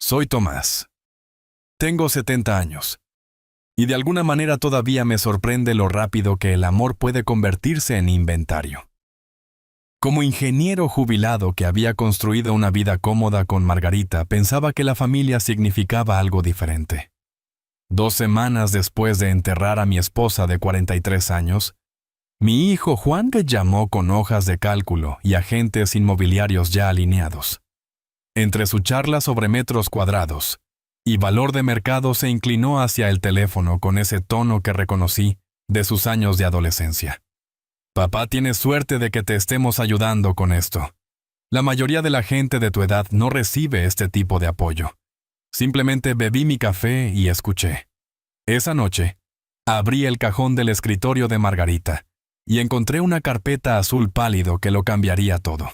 Soy Tomás. Tengo 70 años. Y de alguna manera todavía me sorprende lo rápido que el amor puede convertirse en inventario. Como ingeniero jubilado que había construido una vida cómoda con Margarita, pensaba que la familia significaba algo diferente. 2 semanas después de enterrar a mi esposa de 43 años, mi hijo Juan me llamó con hojas de cálculo y agentes inmobiliarios ya alineados. Entre su charla sobre metros cuadrados y valor de mercado se inclinó hacia el teléfono con ese tono que reconocí de sus años de adolescencia. Papá, tienes suerte de que te estemos ayudando con esto. La mayoría de la gente de tu edad no recibe este tipo de apoyo. Simplemente bebí mi café y escuché. Esa noche, abrí el cajón del escritorio de Margarita y encontré una carpeta azul pálido que lo cambiaría todo.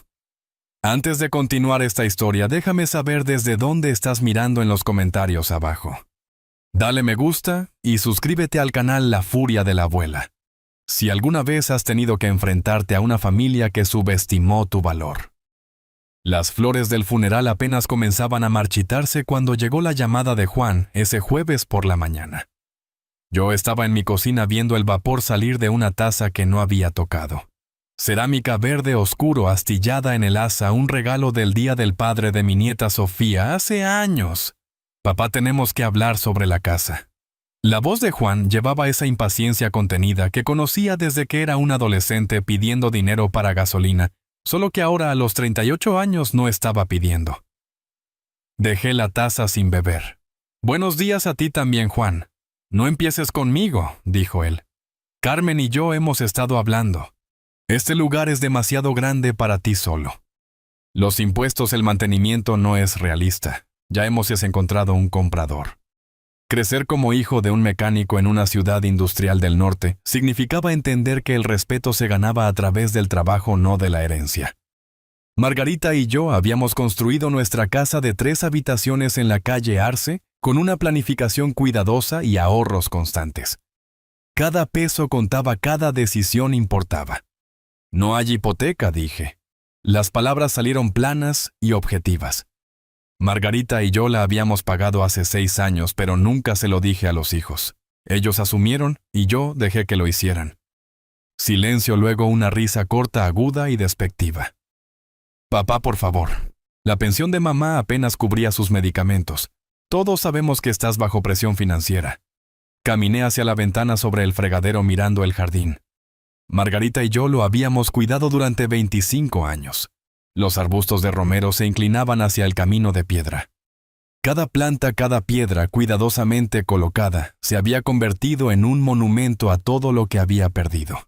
Antes de continuar esta historia, déjame saber desde dónde estás mirando en los comentarios abajo. Dale me gusta y suscríbete al canal La Furia de la Abuela. Si alguna vez has tenido que enfrentarte a una familia que subestimó tu valor. Las flores del funeral apenas comenzaban a marchitarse cuando llegó la llamada de Juan ese jueves por la mañana. Yo estaba en mi cocina viendo el vapor salir de una taza que no había tocado. Cerámica verde oscuro astillada en el asa, un regalo del Día del Padre de mi nieta Sofía hace años. Papá, tenemos que hablar sobre la casa. La voz de Juan llevaba esa impaciencia contenida que conocía desde que era un adolescente pidiendo dinero para gasolina, solo que ahora a los 38 años no estaba pidiendo. Dejé la taza sin beber. Buenos días a ti también, Juan. No empieces conmigo, dijo él. Carmen y yo hemos estado hablando. Este lugar es demasiado grande para ti solo. Los impuestos, el mantenimiento no es realista. Ya hemos encontrado un comprador. Crecer como hijo de un mecánico en una ciudad industrial del norte significaba entender que el respeto se ganaba a través del trabajo, no de la herencia. Margarita y yo habíamos construido nuestra casa de 3 habitaciones en la calle Arce con una planificación cuidadosa y ahorros constantes. Cada peso contaba, cada decisión importaba. No hay hipoteca, dije. Las palabras salieron planas y objetivas. Margarita y yo la habíamos pagado hace 6 años, pero nunca se lo dije a los hijos. Ellos asumieron y yo dejé que lo hicieran. Silencio, luego una risa corta, aguda y despectiva. Papá, por favor. La pensión de mamá apenas cubría sus medicamentos. Todos sabemos que estás bajo presión financiera. Caminé hacia la ventana sobre el fregadero mirando el jardín. Margarita y yo lo habíamos cuidado durante 25 años. Los arbustos de romero se inclinaban hacia el camino de piedra. Cada planta, cada piedra cuidadosamente colocada, se había convertido en un monumento a todo lo que había perdido.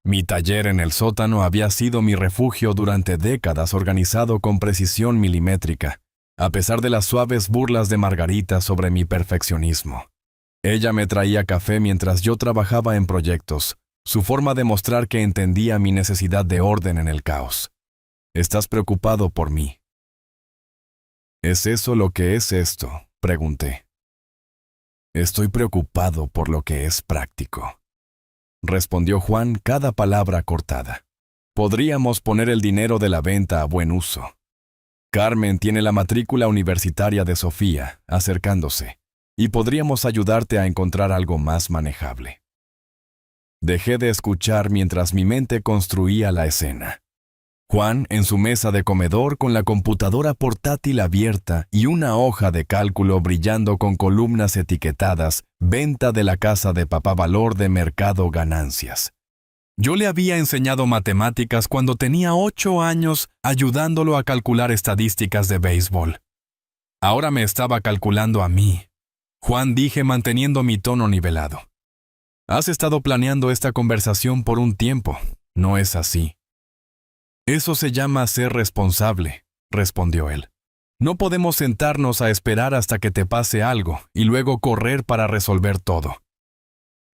Mi taller en el sótano había sido mi refugio durante décadas, organizado con precisión milimétrica, a pesar de las suaves burlas de Margarita sobre mi perfeccionismo. Ella me traía café mientras yo trabajaba en proyectos, su forma de mostrar que entendía mi necesidad de orden en el caos. ¿Estás preocupado por mí? ¿Es eso lo que es esto?, pregunté. Estoy preocupado por lo que es práctico, respondió Juan, cada palabra cortada. Podríamos poner el dinero de la venta a buen uso. Carmen tiene la matrícula universitaria de Sofía, acercándose, y podríamos ayudarte a encontrar algo más manejable. Dejé de escuchar mientras mi mente construía la escena. Juan, en su mesa de comedor con la computadora portátil abierta y una hoja de cálculo brillando con columnas etiquetadas, venta de la casa de papá, valor de mercado, ganancias. Yo le había enseñado matemáticas cuando tenía 8 años, ayudándolo a calcular estadísticas de béisbol. Ahora me estaba calculando a mí. Juan, dije manteniendo mi tono nivelado. Has estado planeando esta conversación por un tiempo, ¿no es así? Eso se llama ser responsable, respondió él. No podemos sentarnos a esperar hasta que te pase algo y luego correr para resolver todo.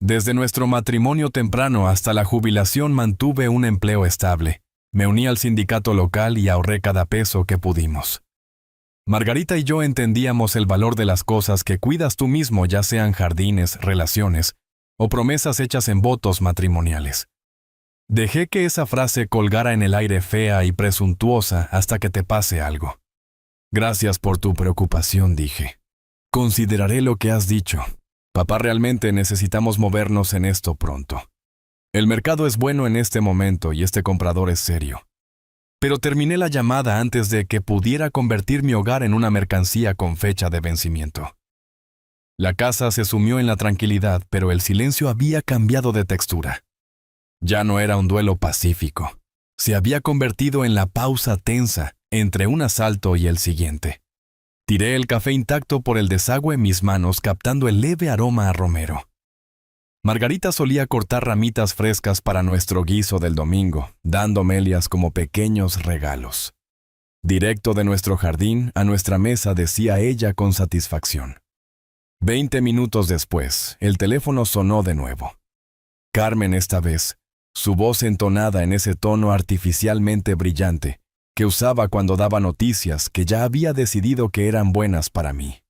Desde nuestro matrimonio temprano hasta la jubilación mantuve un empleo estable. Me uní al sindicato local y ahorré cada peso que pudimos. Margarita y yo entendíamos el valor de las cosas que cuidas tú mismo, ya sean jardines, relaciones o promesas hechas en votos matrimoniales. Dejé que esa frase colgara en el aire, fea y presuntuosa, hasta que te pase algo. Gracias por tu preocupación, dije. Consideraré lo que has dicho. Papá, realmente necesitamos movernos en esto pronto. El mercado es bueno en este momento y este comprador es serio. Pero terminé la llamada antes de que pudiera convertir mi hogar en una mercancía con fecha de vencimiento. La casa se sumió en la tranquilidad, pero el silencio había cambiado de textura. Ya no era un duelo pacífico. Se había convertido en la pausa tensa entre un asalto y el siguiente. Tiré el café intacto por el desagüe en mis manos, captando el leve aroma a romero. Margarita solía cortar ramitas frescas para nuestro guiso del domingo, dándomelas como pequeños regalos. Directo de nuestro jardín a nuestra mesa, decía ella con satisfacción. 20 minutos después, el teléfono sonó de nuevo. Carmen esta vez, su voz entonada en ese tono artificialmente brillante que usaba cuando daba noticias que ya había decidido que eran buenas para mí.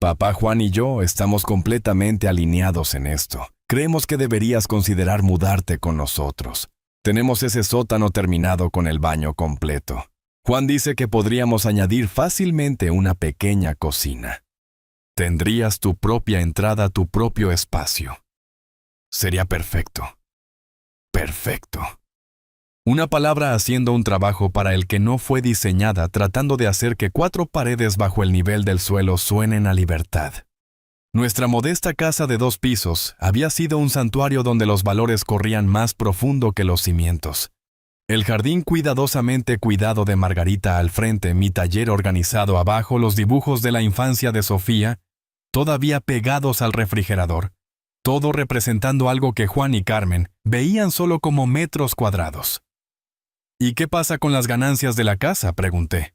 Papá Juan y yo estamos completamente alineados en esto. Creemos que deberías considerar mudarte con nosotros. Tenemos ese sótano terminado con el baño completo. Juan dice que podríamos añadir fácilmente una pequeña cocina. Tendrías tu propia entrada, tu propio espacio. Sería perfecto. Perfecto. Una palabra haciendo un trabajo para el que no fue diseñada, tratando de hacer que 4 paredes bajo el nivel del suelo suenen a libertad. Nuestra modesta casa de 2 pisos había sido un santuario donde los valores corrían más profundo que los cimientos. El jardín cuidadosamente cuidado de Margarita al frente, mi taller organizado abajo, los dibujos de la infancia de Sofía, todavía pegados al refrigerador, todo representando algo que Juan y Carmen veían solo como metros cuadrados. ¿Y qué pasa con las ganancias de la casa?, pregunté.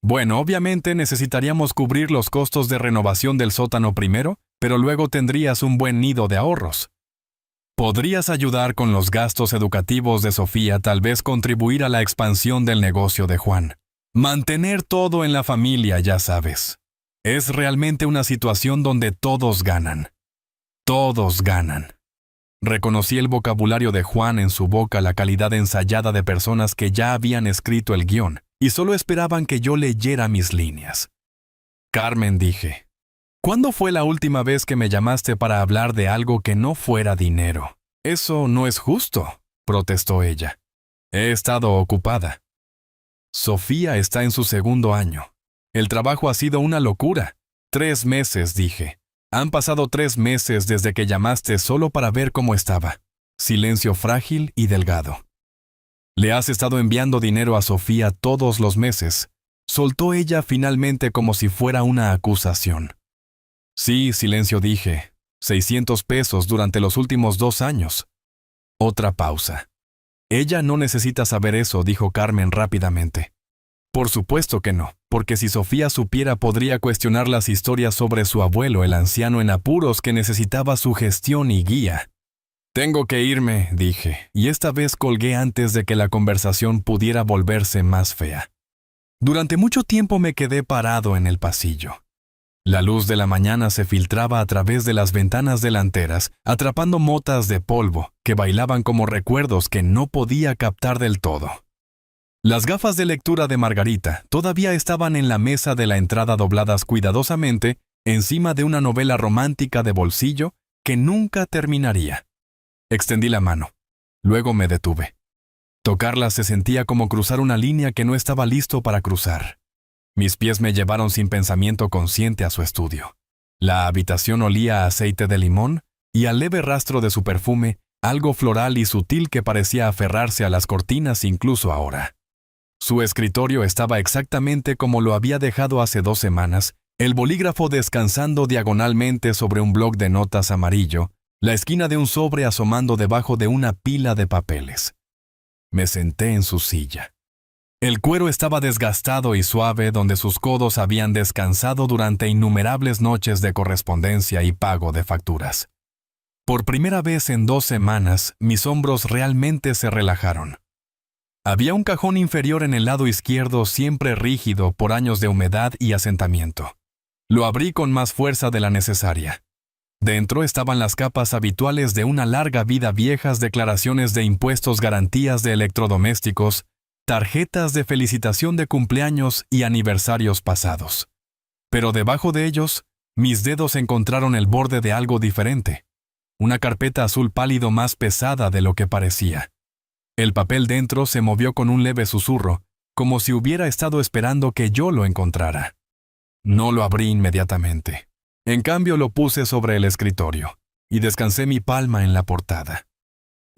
Bueno, obviamente necesitaríamos cubrir los costos de renovación del sótano primero, pero luego tendrías un buen nido de ahorros. Podrías ayudar con los gastos educativos de Sofía, tal vez contribuir a la expansión del negocio de Juan. Mantener todo en la familia, ya sabes. Es realmente una situación donde todos ganan. Todos ganan. Reconocí el vocabulario de Juan en su boca, la calidad ensayada de personas que ya habían escrito el guión y solo esperaban que yo leyera mis líneas. Carmen, dije, ¿cuándo fue la última vez que me llamaste para hablar de algo que no fuera dinero? Eso no es justo, protestó ella. He estado ocupada. Sofía está en su 2º año. El trabajo ha sido una locura. 3 meses, dije. Han pasado 3 meses desde que llamaste solo para ver cómo estaba. Silencio frágil y delgado. ¿Le has estado enviando dinero a Sofía todos los meses? Soltó ella finalmente como si fuera una acusación. Sí, silencio, dije. 600 pesos durante los últimos 2 años. Otra pausa. Ella no necesita saber eso, dijo Carmen rápidamente. Por supuesto que no, porque si Sofía supiera podría cuestionar las historias sobre su abuelo, el anciano en apuros que necesitaba su gestión y guía. Tengo que irme, dije, y esta vez colgué antes de que la conversación pudiera volverse más fea. Durante mucho tiempo me quedé parado en el pasillo. La luz de la mañana se filtraba a través de las ventanas delanteras, atrapando motas de polvo que bailaban como recuerdos que no podía captar del todo. Las gafas de lectura de Margarita todavía estaban en la mesa de la entrada, dobladas cuidadosamente encima de una novela romántica de bolsillo que nunca terminaría. Extendí la mano. Luego me detuve. Tocarla se sentía como cruzar una línea que no estaba listo para cruzar. Mis pies me llevaron sin pensamiento consciente a su estudio. La habitación olía a aceite de limón y al leve rastro de su perfume, algo floral y sutil que parecía aferrarse a las cortinas incluso ahora. Su escritorio estaba exactamente como lo había dejado hace 2 semanas, el bolígrafo descansando diagonalmente sobre un bloc de notas amarillo, la esquina de un sobre asomando debajo de una pila de papeles. Me senté en su silla. El cuero estaba desgastado y suave donde sus codos habían descansado durante innumerables noches de correspondencia y pago de facturas. Por primera vez en 2 semanas, mis hombros realmente se relajaron. Había un cajón inferior en el lado izquierdo siempre rígido por años de humedad y asentamiento. Lo abrí con más fuerza de la necesaria. Dentro estaban las capas habituales de una larga vida, viejas declaraciones de impuestos, garantías de electrodomésticos, tarjetas de felicitación de cumpleaños y aniversarios pasados. Pero debajo de ellos, mis dedos encontraron el borde de algo diferente. Una carpeta azul pálido más pesada de lo que parecía. El papel dentro se movió con un leve susurro, como si hubiera estado esperando que yo lo encontrara. No lo abrí inmediatamente. En cambio, lo puse sobre el escritorio y descansé mi palma en la portada.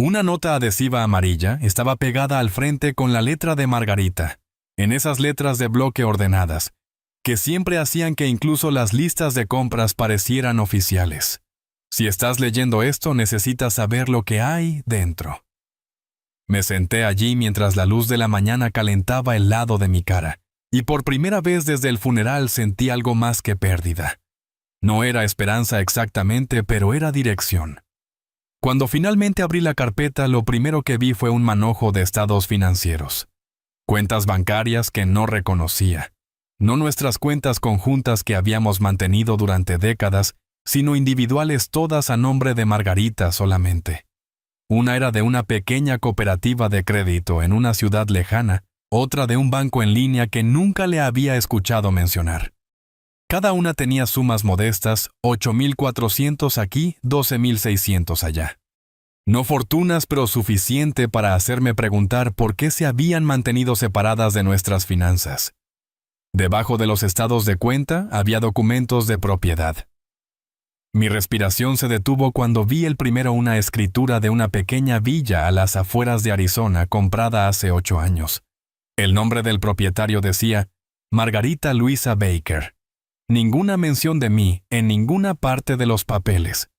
Una nota adhesiva amarilla estaba pegada al frente con la letra de Margarita, en esas letras de bloque ordenadas, que siempre hacían que incluso las listas de compras parecieran oficiales. Si estás leyendo esto, necesitas saber lo que hay dentro. Me senté allí mientras la luz de la mañana calentaba el lado de mi cara, y por primera vez desde el funeral sentí algo más que pérdida. No era esperanza exactamente, pero era dirección. Cuando finalmente abrí la carpeta, lo primero que vi fue un manojo de estados financieros. Cuentas bancarias que no reconocía. No nuestras cuentas conjuntas que habíamos mantenido durante décadas, sino individuales todas a nombre de Margarita solamente. Una era de una pequeña cooperativa de crédito en una ciudad lejana, otra de un banco en línea que nunca le había escuchado mencionar. Cada una tenía sumas modestas, 8.400 aquí, 12.600 allá. No fortunas, pero suficiente para hacerme preguntar por qué se habían mantenido separadas de nuestras finanzas. Debajo de los estados de cuenta había documentos de propiedad. Mi respiración se detuvo cuando vi el primero una escritura de una pequeña villa a las afueras de Arizona comprada hace 8 años. El nombre del propietario decía Margarita Luisa Baker. Ninguna mención de mí en ninguna parte de los papeles.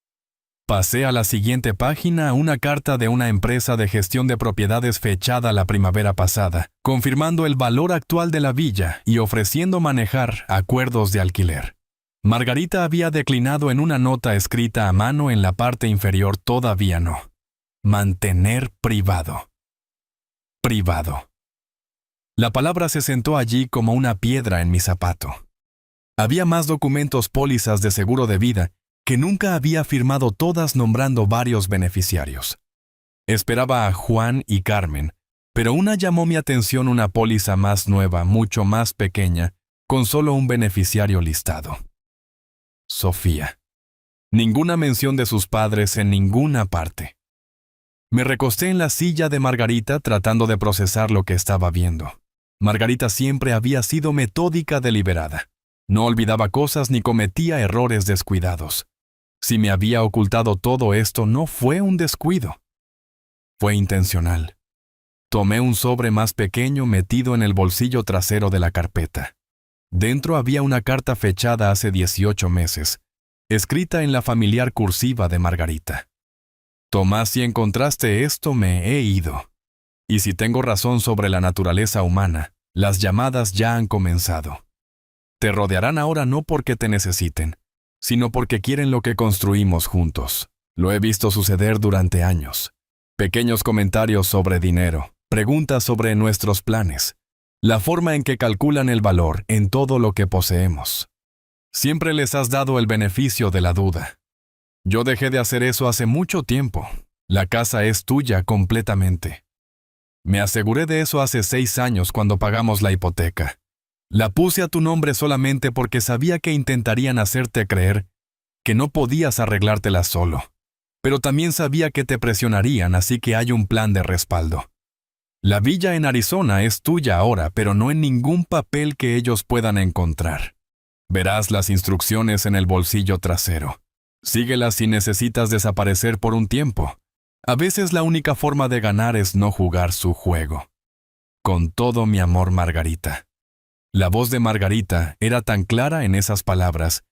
Pasé a la siguiente página una carta de una empresa de gestión de propiedades fechada la primavera pasada, confirmando el valor actual de la villa y ofreciendo manejar acuerdos de alquiler. Margarita había declinado en una nota escrita a mano en la parte inferior todavía no. Mantener privado. Privado. La palabra se sentó allí como una piedra en mi zapato. Había más documentos, pólizas de seguro de vida, que nunca había firmado, todas nombrando varios beneficiarios. Esperaba a Juan y Carmen, pero una llamó mi atención, una póliza más nueva, mucho más pequeña, con solo un beneficiario listado. Sofía. Ninguna mención de sus padres en ninguna parte. Me recosté en la silla de Margarita tratando de procesar lo que estaba viendo. Margarita siempre había sido metódica, deliberada. No olvidaba cosas ni cometía errores descuidados. Si me había ocultado todo esto, no fue un descuido. Fue intencional. Tomé un sobre más pequeño metido en el bolsillo trasero de la carpeta. Dentro había una carta fechada hace 18 meses, escrita en la familiar cursiva de Margarita. Tomás, si encontraste esto, me he ido. Y si tengo razón sobre la naturaleza humana, las llamadas ya han comenzado. Te rodearán ahora no porque te necesiten, sino porque quieren lo que construimos juntos. Lo he visto suceder durante años. Pequeños comentarios sobre dinero, preguntas sobre nuestros planes, la forma en que calculan el valor en todo lo que poseemos. Siempre les has dado el beneficio de la duda. Yo dejé de hacer eso hace mucho tiempo. La casa es tuya completamente. Me aseguré de eso hace 6 años cuando pagamos la hipoteca. La puse a tu nombre solamente porque sabía que intentarían hacerte creer que no podías arreglártela solo. Pero también sabía que te presionarían, así que hay un plan de respaldo. La villa en Arizona es tuya ahora, pero no en ningún papel que ellos puedan encontrar. Verás las instrucciones en el bolsillo trasero. Síguelas si necesitas desaparecer por un tiempo. A veces la única forma de ganar es no jugar su juego. Con todo mi amor, Margarita. La voz de Margarita era tan clara en esas palabras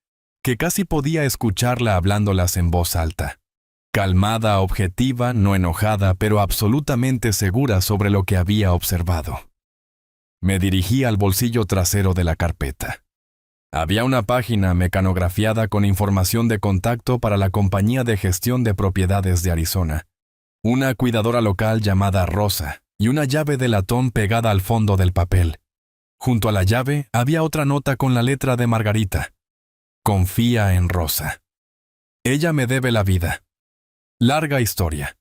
que casi podía escucharla hablándolas en voz alta. Calmada, objetiva, no enojada, pero absolutamente segura sobre lo que había observado. Me dirigí al bolsillo trasero de la carpeta. Había una página mecanografiada con información de contacto para la compañía de gestión de propiedades de Arizona, una cuidadora local llamada Rosa y una llave de latón pegada al fondo del papel. Junto a la llave había otra nota con la letra de Margarita. Confía en Rosa. Ella me debe la vida. Larga historia.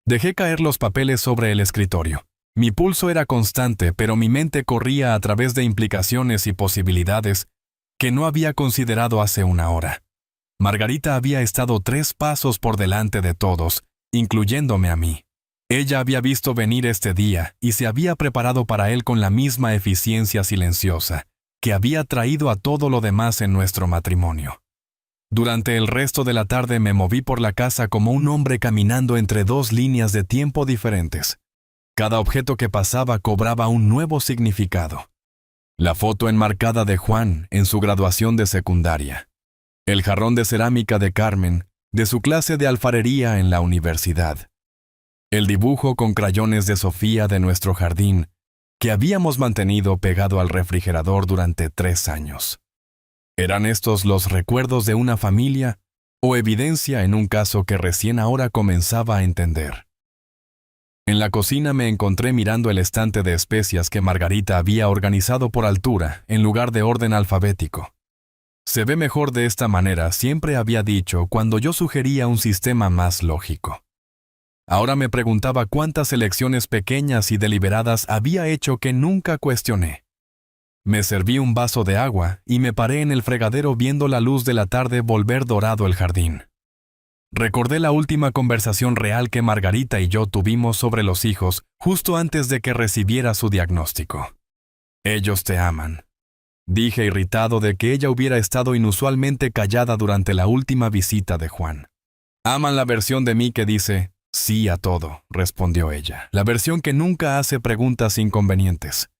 Dejé caer los papeles sobre el escritorio. Mi pulso era constante, pero mi mente corría a través de implicaciones y posibilidades que no había considerado hace una hora. Margarita había estado 3 pasos por delante de todos, incluyéndome a mí. Ella había visto venir este día y se había preparado para él con la misma eficiencia silenciosa que había traído a todo lo demás en nuestro matrimonio. Durante el resto de la tarde me moví por la casa como un hombre caminando entre 2 líneas de tiempo diferentes. Cada objeto que pasaba cobraba un nuevo significado. La foto enmarcada de Juan en su graduación de secundaria. El jarrón de cerámica de Carmen, de su clase de alfarería en la universidad. El dibujo con crayones de Sofía de nuestro jardín, que habíamos mantenido pegado al refrigerador durante 3 años. ¿Eran estos los recuerdos de una familia o evidencia en un caso que recién ahora comenzaba a entender? En la cocina me encontré mirando el estante de especias que Margarita había organizado por altura en lugar de orden alfabético. Se ve mejor de esta manera, siempre había dicho cuando yo sugería un sistema más lógico. Ahora me preguntaba cuántas elecciones pequeñas y deliberadas había hecho que nunca cuestioné. Me serví un vaso de agua y me paré en el fregadero viendo la luz de la tarde volver dorado el jardín. Recordé la última conversación real que Margarita y yo tuvimos sobre los hijos justo antes de que recibiera su diagnóstico. Ellos te aman. Dije irritado de que ella hubiera estado inusualmente callada durante la última visita de Juan. Aman la versión de mí que dice sí a todo, respondió ella. La versión que nunca hace preguntas inconvenientes.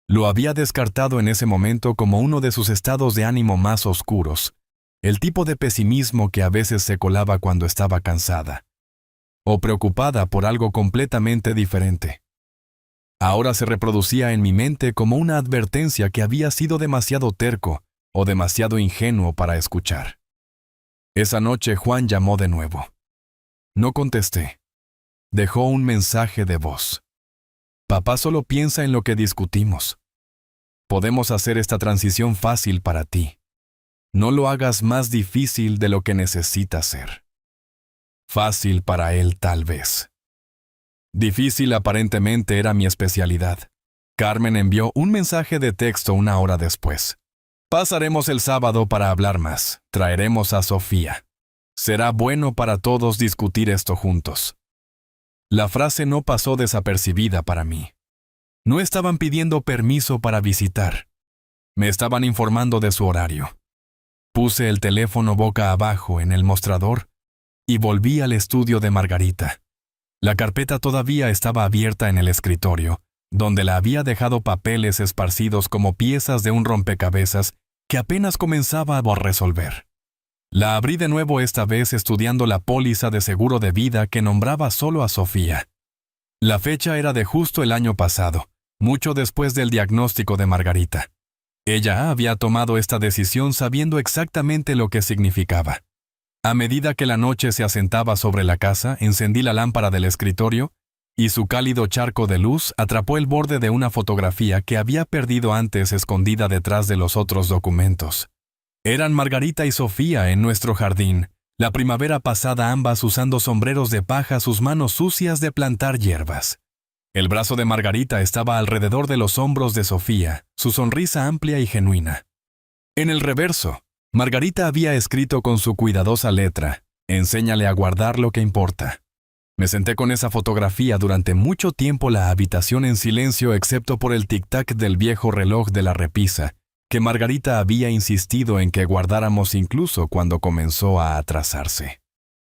Lo había descartado en ese momento como uno de sus estados de ánimo más oscuros, el tipo de pesimismo que a veces se colaba cuando estaba cansada o preocupada por algo completamente diferente. Ahora se reproducía en mi mente como una advertencia que había sido demasiado terco o demasiado ingenuo para escuchar. Esa noche Juan llamó de nuevo. No contesté. Dejó un mensaje de voz. Papá solo piensa en lo que discutimos. Podemos hacer esta transición fácil para ti. No lo hagas más difícil de lo que necesita ser. Fácil para él, tal vez. Difícil aparentemente era mi especialidad. Carmen envió un mensaje de texto 1 hora después. Pasaremos el sábado para hablar más. Traeremos a Sofía. Será bueno para todos discutir esto juntos. La frase no pasó desapercibida para mí. No estaban pidiendo permiso para visitar. Me estaban informando de su horario. Puse el teléfono boca abajo en el mostrador y volví al estudio de Margarita. La carpeta todavía estaba abierta en el escritorio, donde la había dejado papeles esparcidos como piezas de un rompecabezas que apenas comenzaba a resolver. La abrí de nuevo esta vez estudiando la póliza de seguro de vida que nombraba solo a Sofía. La fecha era de justo el año pasado, mucho después del diagnóstico de Margarita. Ella había tomado esta decisión sabiendo exactamente lo que significaba. A medida que la noche se asentaba sobre la casa, encendí la lámpara del escritorio y su cálido charco de luz atrapó el borde de una fotografía que había perdido antes escondida detrás de los otros documentos. Eran Margarita y Sofía en nuestro jardín, la primavera pasada ambas usando sombreros de paja, sus manos sucias de plantar hierbas. El brazo de Margarita estaba alrededor de los hombros de Sofía, su sonrisa amplia y genuina. En el reverso, Margarita había escrito con su cuidadosa letra, «Enséñale a guardar lo que importa». Me senté con esa fotografía durante mucho tiempo la habitación en silencio excepto por el tic-tac del viejo reloj de la repisa, que Margarita había insistido en que guardáramos incluso cuando comenzó a atrasarse.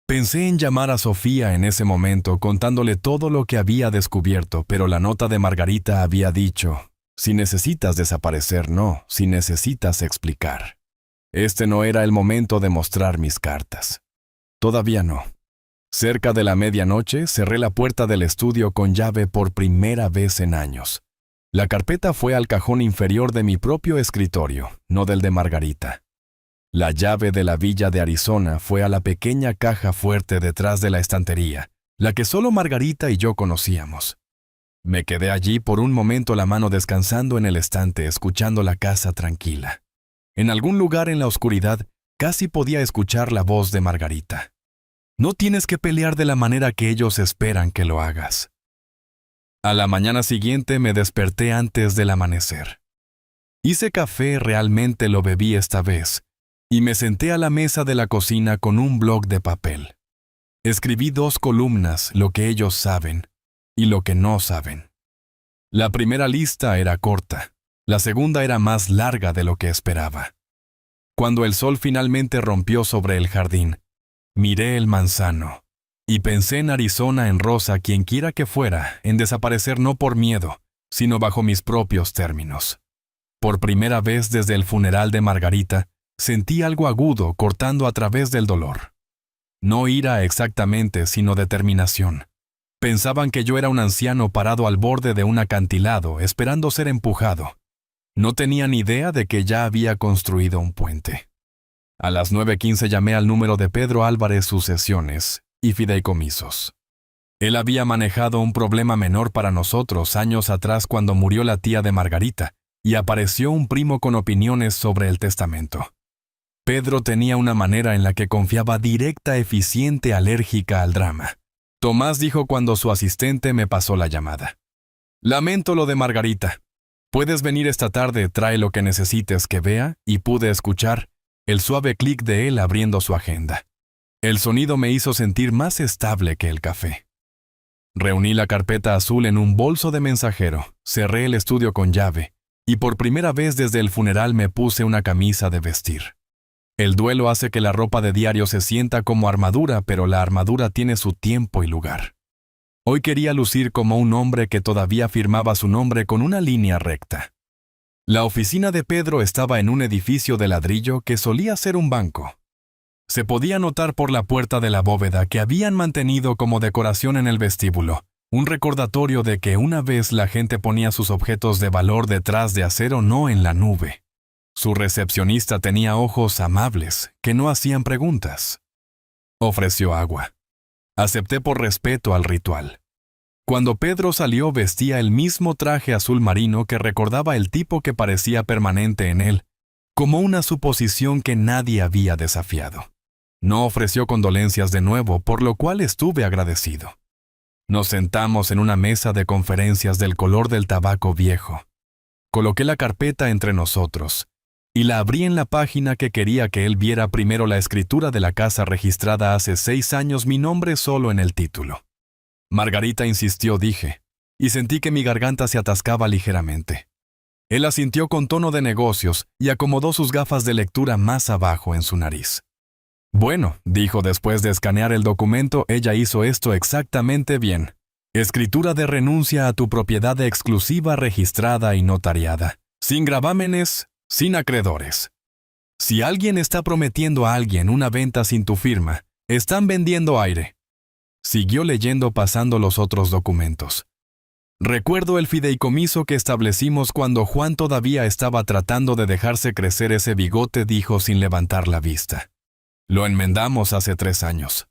Pensé en llamar a Sofía en ese momento contándole todo lo que había descubierto, pero la nota de Margarita había dicho, si necesitas desaparecer, no, si necesitas explicar. Este no era el momento de mostrar mis cartas. Todavía no. Cerca de la medianoche cerré la puerta del estudio con llave por primera vez en años. La carpeta fue al cajón inferior de mi propio escritorio, no del de Margarita. La llave de la villa de Arizona fue a la pequeña caja fuerte detrás de la estantería, la que solo Margarita y yo conocíamos. Me quedé allí por un momento, la mano descansando en el estante, escuchando la casa tranquila. En algún lugar en la oscuridad, casi podía escuchar la voz de Margarita. No tienes que pelear de la manera que ellos esperan que lo hagas. A la mañana siguiente me desperté antes del amanecer. Hice café, realmente lo bebí esta vez, y me senté a la mesa de la cocina con un bloc de papel. Escribí 2 columnas, lo que ellos saben y lo que no saben. La primera lista era corta, la segunda era más larga de lo que esperaba. Cuando el sol finalmente rompió sobre el jardín, miré el manzano y pensé en Arizona en rosa, quienquiera que fuera, en desaparecer no por miedo, sino bajo mis propios términos. Por primera vez desde el funeral de Margarita, sentí algo agudo cortando a través del dolor. No ira exactamente, sino determinación. Pensaban que yo era un anciano parado al borde de un acantilado, esperando ser empujado. No tenían idea de que ya había construido un puente. A las 9:15 llamé al número de Pedro Álvarez Sucesiones y Fideicomisos. Él había manejado un problema menor para nosotros años atrás cuando murió la tía de Margarita, y apareció un primo con opiniones sobre el testamento. Pedro tenía una manera en la que confiaba directa, eficiente, alérgica al drama. Tomás dijo cuando su asistente me pasó la llamada: «Lamento lo de Margarita. Puedes venir esta tarde, trae lo que necesites que vea», y pude escuchar el suave clic de él abriendo su agenda. El sonido me hizo sentir más estable que el café. Reuní la carpeta azul en un bolso de mensajero, cerré el estudio con llave, y por primera vez desde el funeral me puse una camisa de vestir. El duelo hace que la ropa de diario se sienta como armadura, pero la armadura tiene su tiempo y lugar. Hoy quería lucir como un hombre que todavía firmaba su nombre con una línea recta. La oficina de Pedro estaba en un edificio de ladrillo que solía ser un banco. Se podía notar por la puerta de la bóveda que habían mantenido como decoración en el vestíbulo, un recordatorio de que una vez la gente ponía sus objetos de valor detrás de acero, no en la nube. Su recepcionista tenía ojos amables, que no hacían preguntas. Ofreció agua. Acepté por respeto al ritual. Cuando Pedro salió vestía el mismo traje azul marino que recordaba el tipo que parecía permanente en él, como una suposición que nadie había desafiado. No ofreció condolencias de nuevo, por lo cual estuve agradecido. Nos sentamos en una mesa de conferencias del color del tabaco viejo. Coloqué la carpeta entre nosotros y la abrí en la página que quería que él viera primero la escritura de la casa registrada hace 6 años, mi nombre solo en el título. Margarita insistió, dije, y sentí que mi garganta se atascaba ligeramente. Él asintió con tono de negocios y acomodó sus gafas de lectura más abajo en su nariz. Bueno, dijo después de escanear el documento, ella hizo esto exactamente bien. Escritura de renuncia a tu propiedad exclusiva registrada y notariada, sin gravámenes, sin acreedores. Si alguien está prometiendo a alguien una venta sin tu firma, están vendiendo aire. Siguió leyendo pasando los otros documentos. Recuerdo el fideicomiso que establecimos cuando Juan todavía estaba tratando de dejarse crecer ese bigote, dijo sin levantar la vista. Lo enmendamos hace 3 años.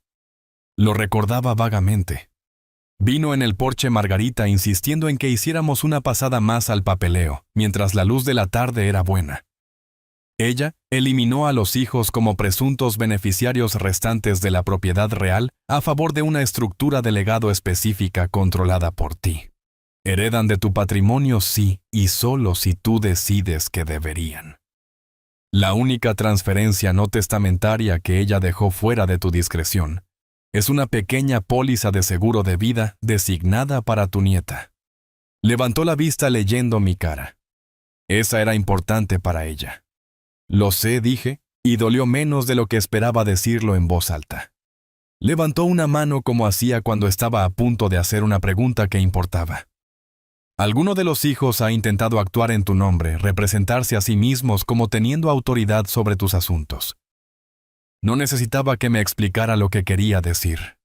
Lo recordaba vagamente. Vino en el porche Margarita insistiendo en que hiciéramos una pasada más al papeleo, mientras la luz de la tarde era buena. Ella eliminó a los hijos como presuntos beneficiarios restantes de la propiedad real a favor de una estructura de legado específica controlada por ti. Heredan de tu patrimonio sí y solo si tú decides que deberían. La única transferencia no testamentaria que ella dejó fuera de tu discreción es una pequeña póliza de seguro de vida designada para tu nieta. Levantó la vista leyendo mi cara. Esa era importante para ella. Lo sé, dije, y dolió menos de lo que esperaba decirlo en voz alta. Levantó una mano como hacía cuando estaba a punto de hacer una pregunta que importaba. ¿Alguno de los hijos ha intentado actuar en tu nombre, representarse a sí mismos como teniendo autoridad sobre tus asuntos? No necesitaba que me explicara lo que quería decir.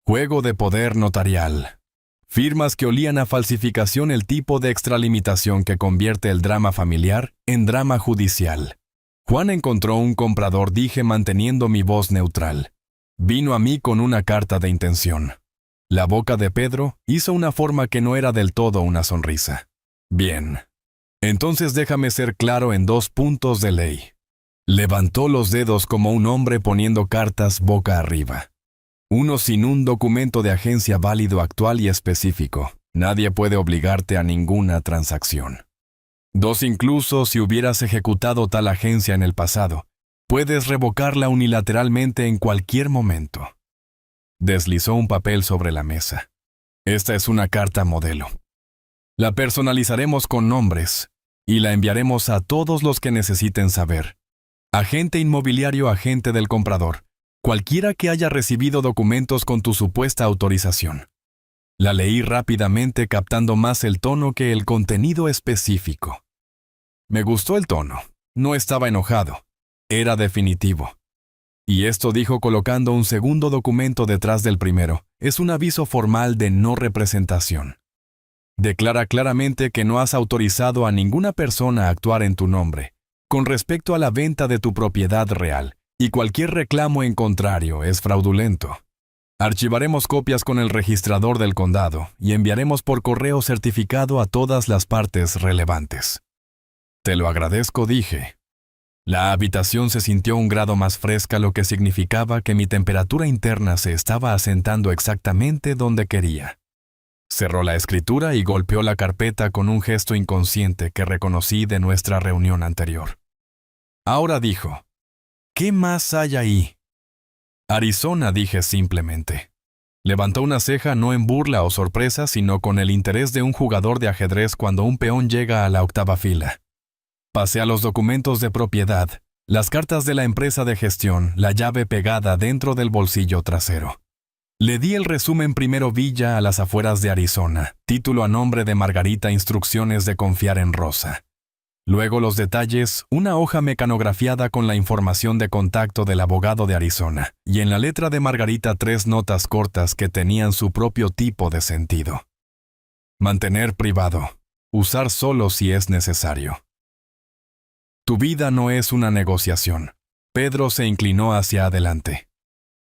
Juego de poder notarial. Firmas que olían a falsificación, el tipo de extralimitación que convierte el drama familiar en drama judicial. Juan encontró un comprador, dije manteniendo mi voz neutral. Vino a mí con una carta de intención. La boca de Pedro hizo una forma que no era del todo una sonrisa. Bien. Entonces déjame ser claro en 2 puntos de ley. Levantó los dedos como un hombre poniendo cartas boca arriba. Uno sin un documento de agencia válido, actual y específico. Nadie puede obligarte a ninguna transacción. 2. Incluso si hubieras ejecutado tal agencia en el pasado, puedes revocarla unilateralmente en cualquier momento. Deslizó un papel sobre la mesa. Esta es una carta modelo. La personalizaremos con nombres y la enviaremos a todos los que necesiten saber. Agente inmobiliario, agente del comprador, cualquiera que haya recibido documentos con tu supuesta autorización. La leí rápidamente, captando más el tono que el contenido específico. Me gustó el tono. No estaba enojado. Era definitivo. Y esto dijo colocando un segundo documento detrás del primero. Es un aviso formal de no representación. Declara claramente que no has autorizado a ninguna persona a actuar en tu nombre, con respecto a la venta de tu propiedad real, y cualquier reclamo en contrario es fraudulento. Archivaremos copias con el registrador del condado y enviaremos por correo certificado a todas las partes relevantes. Te lo agradezco, dije. La habitación se sintió un grado más fresca, lo que significaba que mi temperatura interna se estaba asentando exactamente donde quería. Cerró la escritura y golpeó la carpeta con un gesto inconsciente que reconocí de nuestra reunión anterior. Ahora dijo, ¿qué más hay ahí? Arizona, dije simplemente. Levantó una ceja no en burla o sorpresa, sino con el interés de un jugador de ajedrez cuando un peón llega a la octava fila. Pasé a los documentos de propiedad, las cartas de la empresa de gestión, la llave pegada dentro del bolsillo trasero. Le di el resumen: primero, Villa a las afueras de Arizona, título a nombre de Margarita, instrucciones de confiar en Rosa. Luego los detalles, una hoja mecanografiada con la información de contacto del abogado de Arizona, y en la letra de Margarita 3 notas cortas que tenían su propio tipo de sentido. Mantener privado, usar solo si es necesario. Tu vida no es una negociación. Pedro se inclinó hacia adelante.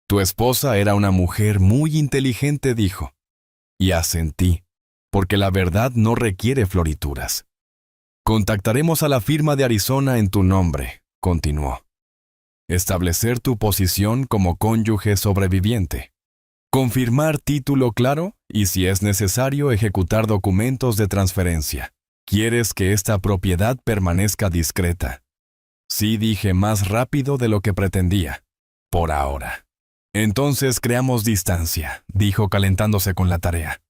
Tu esposa era una mujer muy inteligente, dijo. Y asentí, porque la verdad no requiere florituras. Contactaremos a la firma de Arizona en tu nombre, continuó. Establecer tu posición como cónyuge sobreviviente. Confirmar título claro y, si es necesario, ejecutar documentos de transferencia. ¿Quieres que esta propiedad permanezca discreta? Sí, dije más rápido de lo que pretendía. Por ahora. Entonces creamos distancia, dijo calentándose con la tarea.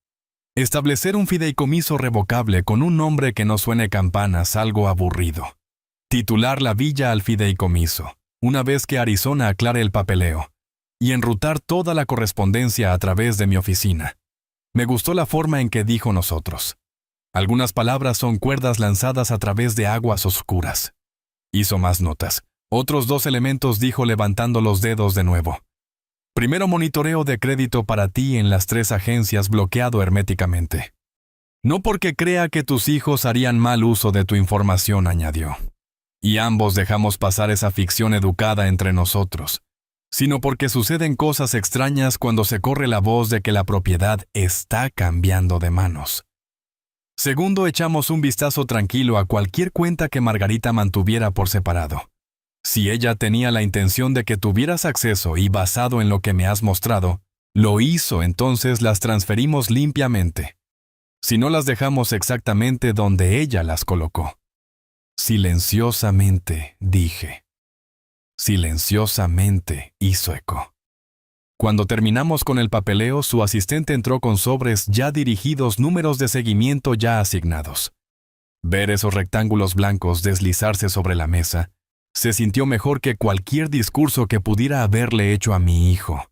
Establecer un fideicomiso revocable con un nombre que no suene campanas, algo aburrido. Titular la villa al fideicomiso, una vez que Arizona aclare el papeleo, y enrutar toda la correspondencia a través de mi oficina. Me gustó la forma en que dijo nosotros. Algunas palabras son cuerdas lanzadas a través de aguas oscuras. Hizo más notas. Otros 2 elementos, dijo levantando los dedos de nuevo. Primero, monitoreo de crédito para ti en las 3 agencias, bloqueado herméticamente. No porque crea que tus hijos harían mal uso de tu información, añadió. Y ambos dejamos pasar esa ficción educada entre nosotros, sino porque suceden cosas extrañas cuando se corre la voz de que la propiedad está cambiando de manos. Segundo, echamos un vistazo tranquilo a cualquier cuenta que Margarita mantuviera por separado. Si ella tenía la intención de que tuvieras acceso y basado en lo que me has mostrado, lo hizo, entonces las transferimos limpiamente. Si no, las dejamos exactamente donde ella las colocó. Silenciosamente, dije. Silenciosamente, hizo eco. Cuando terminamos con el papeleo, su asistente entró con sobres ya dirigidos, números de seguimiento ya asignados. Ver esos rectángulos blancos deslizarse sobre la mesa se sintió mejor que cualquier discurso que pudiera haberle hecho a mi hijo.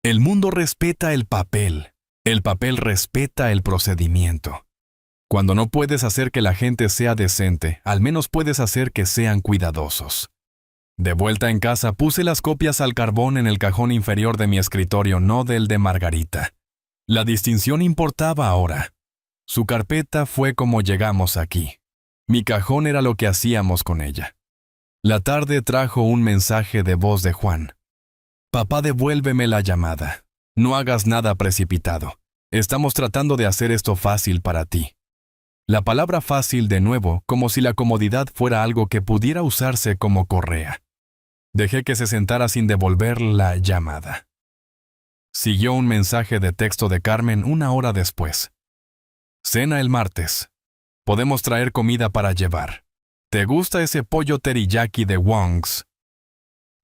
El mundo respeta el papel respeta el procedimiento. Cuando no puedes hacer que la gente sea decente, al menos puedes hacer que sean cuidadosos. De vuelta en casa, puse las copias al carbón en el cajón inferior de mi escritorio, no del de Margarita. La distinción importaba ahora. Su carpeta fue como llegamos aquí. Mi cajón era lo que hacíamos con ella. La tarde trajo un mensaje de voz de Juan. Papá, devuélveme la llamada. No hagas nada precipitado. Estamos tratando de hacer esto fácil para ti. La palabra fácil de nuevo, como si la comodidad fuera algo que pudiera usarse como correa. Dejé que se sentara sin devolver la llamada. Siguió un mensaje de texto de Carmen 1 hora después. Cena el martes. Podemos traer comida para llevar. ¿Te gusta ese pollo teriyaki de Wong's?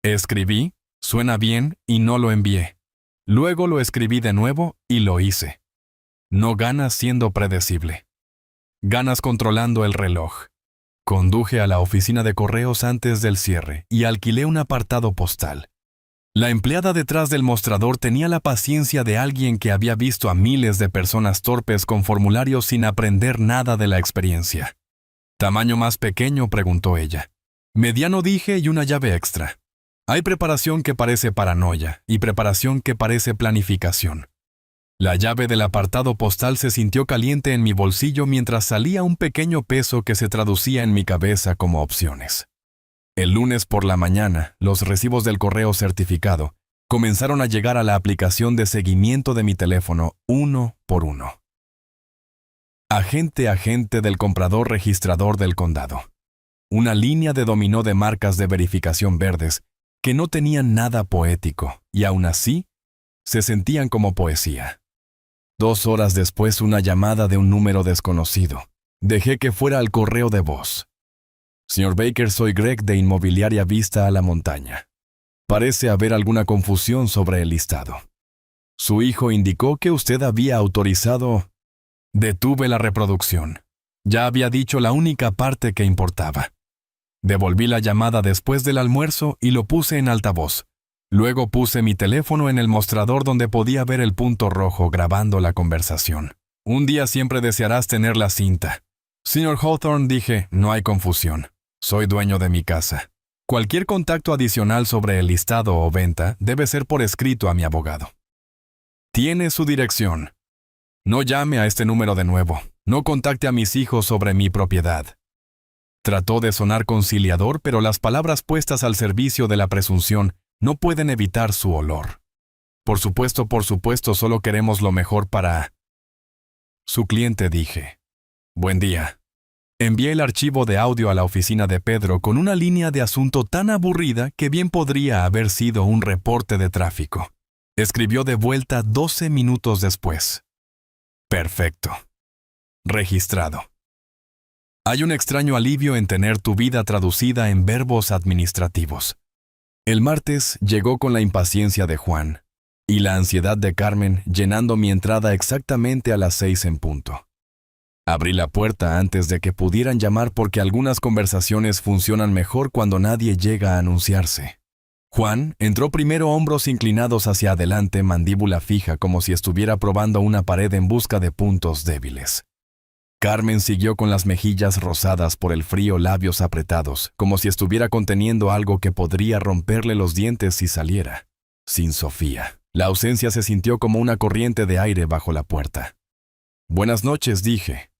Escribí, suena bien, y no lo envié. Luego lo escribí de nuevo y lo hice. No ganas siendo predecible. Ganas controlando el reloj. Conduje a la oficina de correos antes del cierre y alquilé un apartado postal. La empleada detrás del mostrador tenía la paciencia de alguien que había visto a miles de personas torpes con formularios sin aprender nada de la experiencia. ¿Tamaño más pequeño?, preguntó ella. Mediano, dije, y una llave extra. Hay preparación que parece paranoia y preparación que parece planificación. La llave del apartado postal se sintió caliente en mi bolsillo mientras salía un pequeño peso que se traducía en mi cabeza como opciones. El lunes por la mañana, los recibos del correo certificado comenzaron a llegar a la aplicación de seguimiento de mi teléfono uno por uno. Agente del comprador registrador del condado. Una línea de dominó de marcas de verificación verdes que no tenían nada poético y aún así se sentían como poesía. 2 horas después, una llamada de un número desconocido. Dejé que fuera al correo de voz. Señor Baker, soy Greg de Inmobiliaria Vista a la Montaña. Parece haber alguna confusión sobre el listado. Su hijo indicó que usted había autorizado... Detuve la reproducción. Ya había dicho la única parte que importaba. Devolví la llamada después del almuerzo y lo puse en altavoz. Luego puse mi teléfono en el mostrador donde podía ver el punto rojo grabando la conversación. Un día siempre desearás tener la cinta. Señor Hawthorne, dije, no hay confusión. Soy dueño de mi casa. Cualquier contacto adicional sobre el listado o venta debe ser por escrito a mi abogado. Tiene su dirección. No llame a este número de nuevo. No contacte a mis hijos sobre mi propiedad. Trató de sonar conciliador, pero las palabras puestas al servicio de la presunción no pueden evitar su olor. Por supuesto, solo queremos lo mejor para... Su cliente, dije. Buen día. Envié el archivo de audio a la oficina de Pedro con una línea de asunto tan aburrida que bien podría haber sido un reporte de tráfico. Escribió de vuelta 12 minutos después. Perfecto. Registrado. Hay un extraño alivio en tener tu vida traducida en verbos administrativos. El martes llegó con la impaciencia de Juan y la ansiedad de Carmen llenando mi entrada exactamente a las 6 en punto. Abrí la puerta antes de que pudieran llamar porque algunas conversaciones funcionan mejor cuando nadie llega a anunciarse. Juan entró primero, hombros inclinados hacia adelante, mandíbula fija como si estuviera probando una pared en busca de puntos débiles. Carmen siguió con las mejillas rosadas por el frío, labios apretados, como si estuviera conteniendo algo que podría romperle los dientes si saliera. Sin Sofía. La ausencia se sintió como una corriente de aire bajo la puerta. Buenas noches, dije.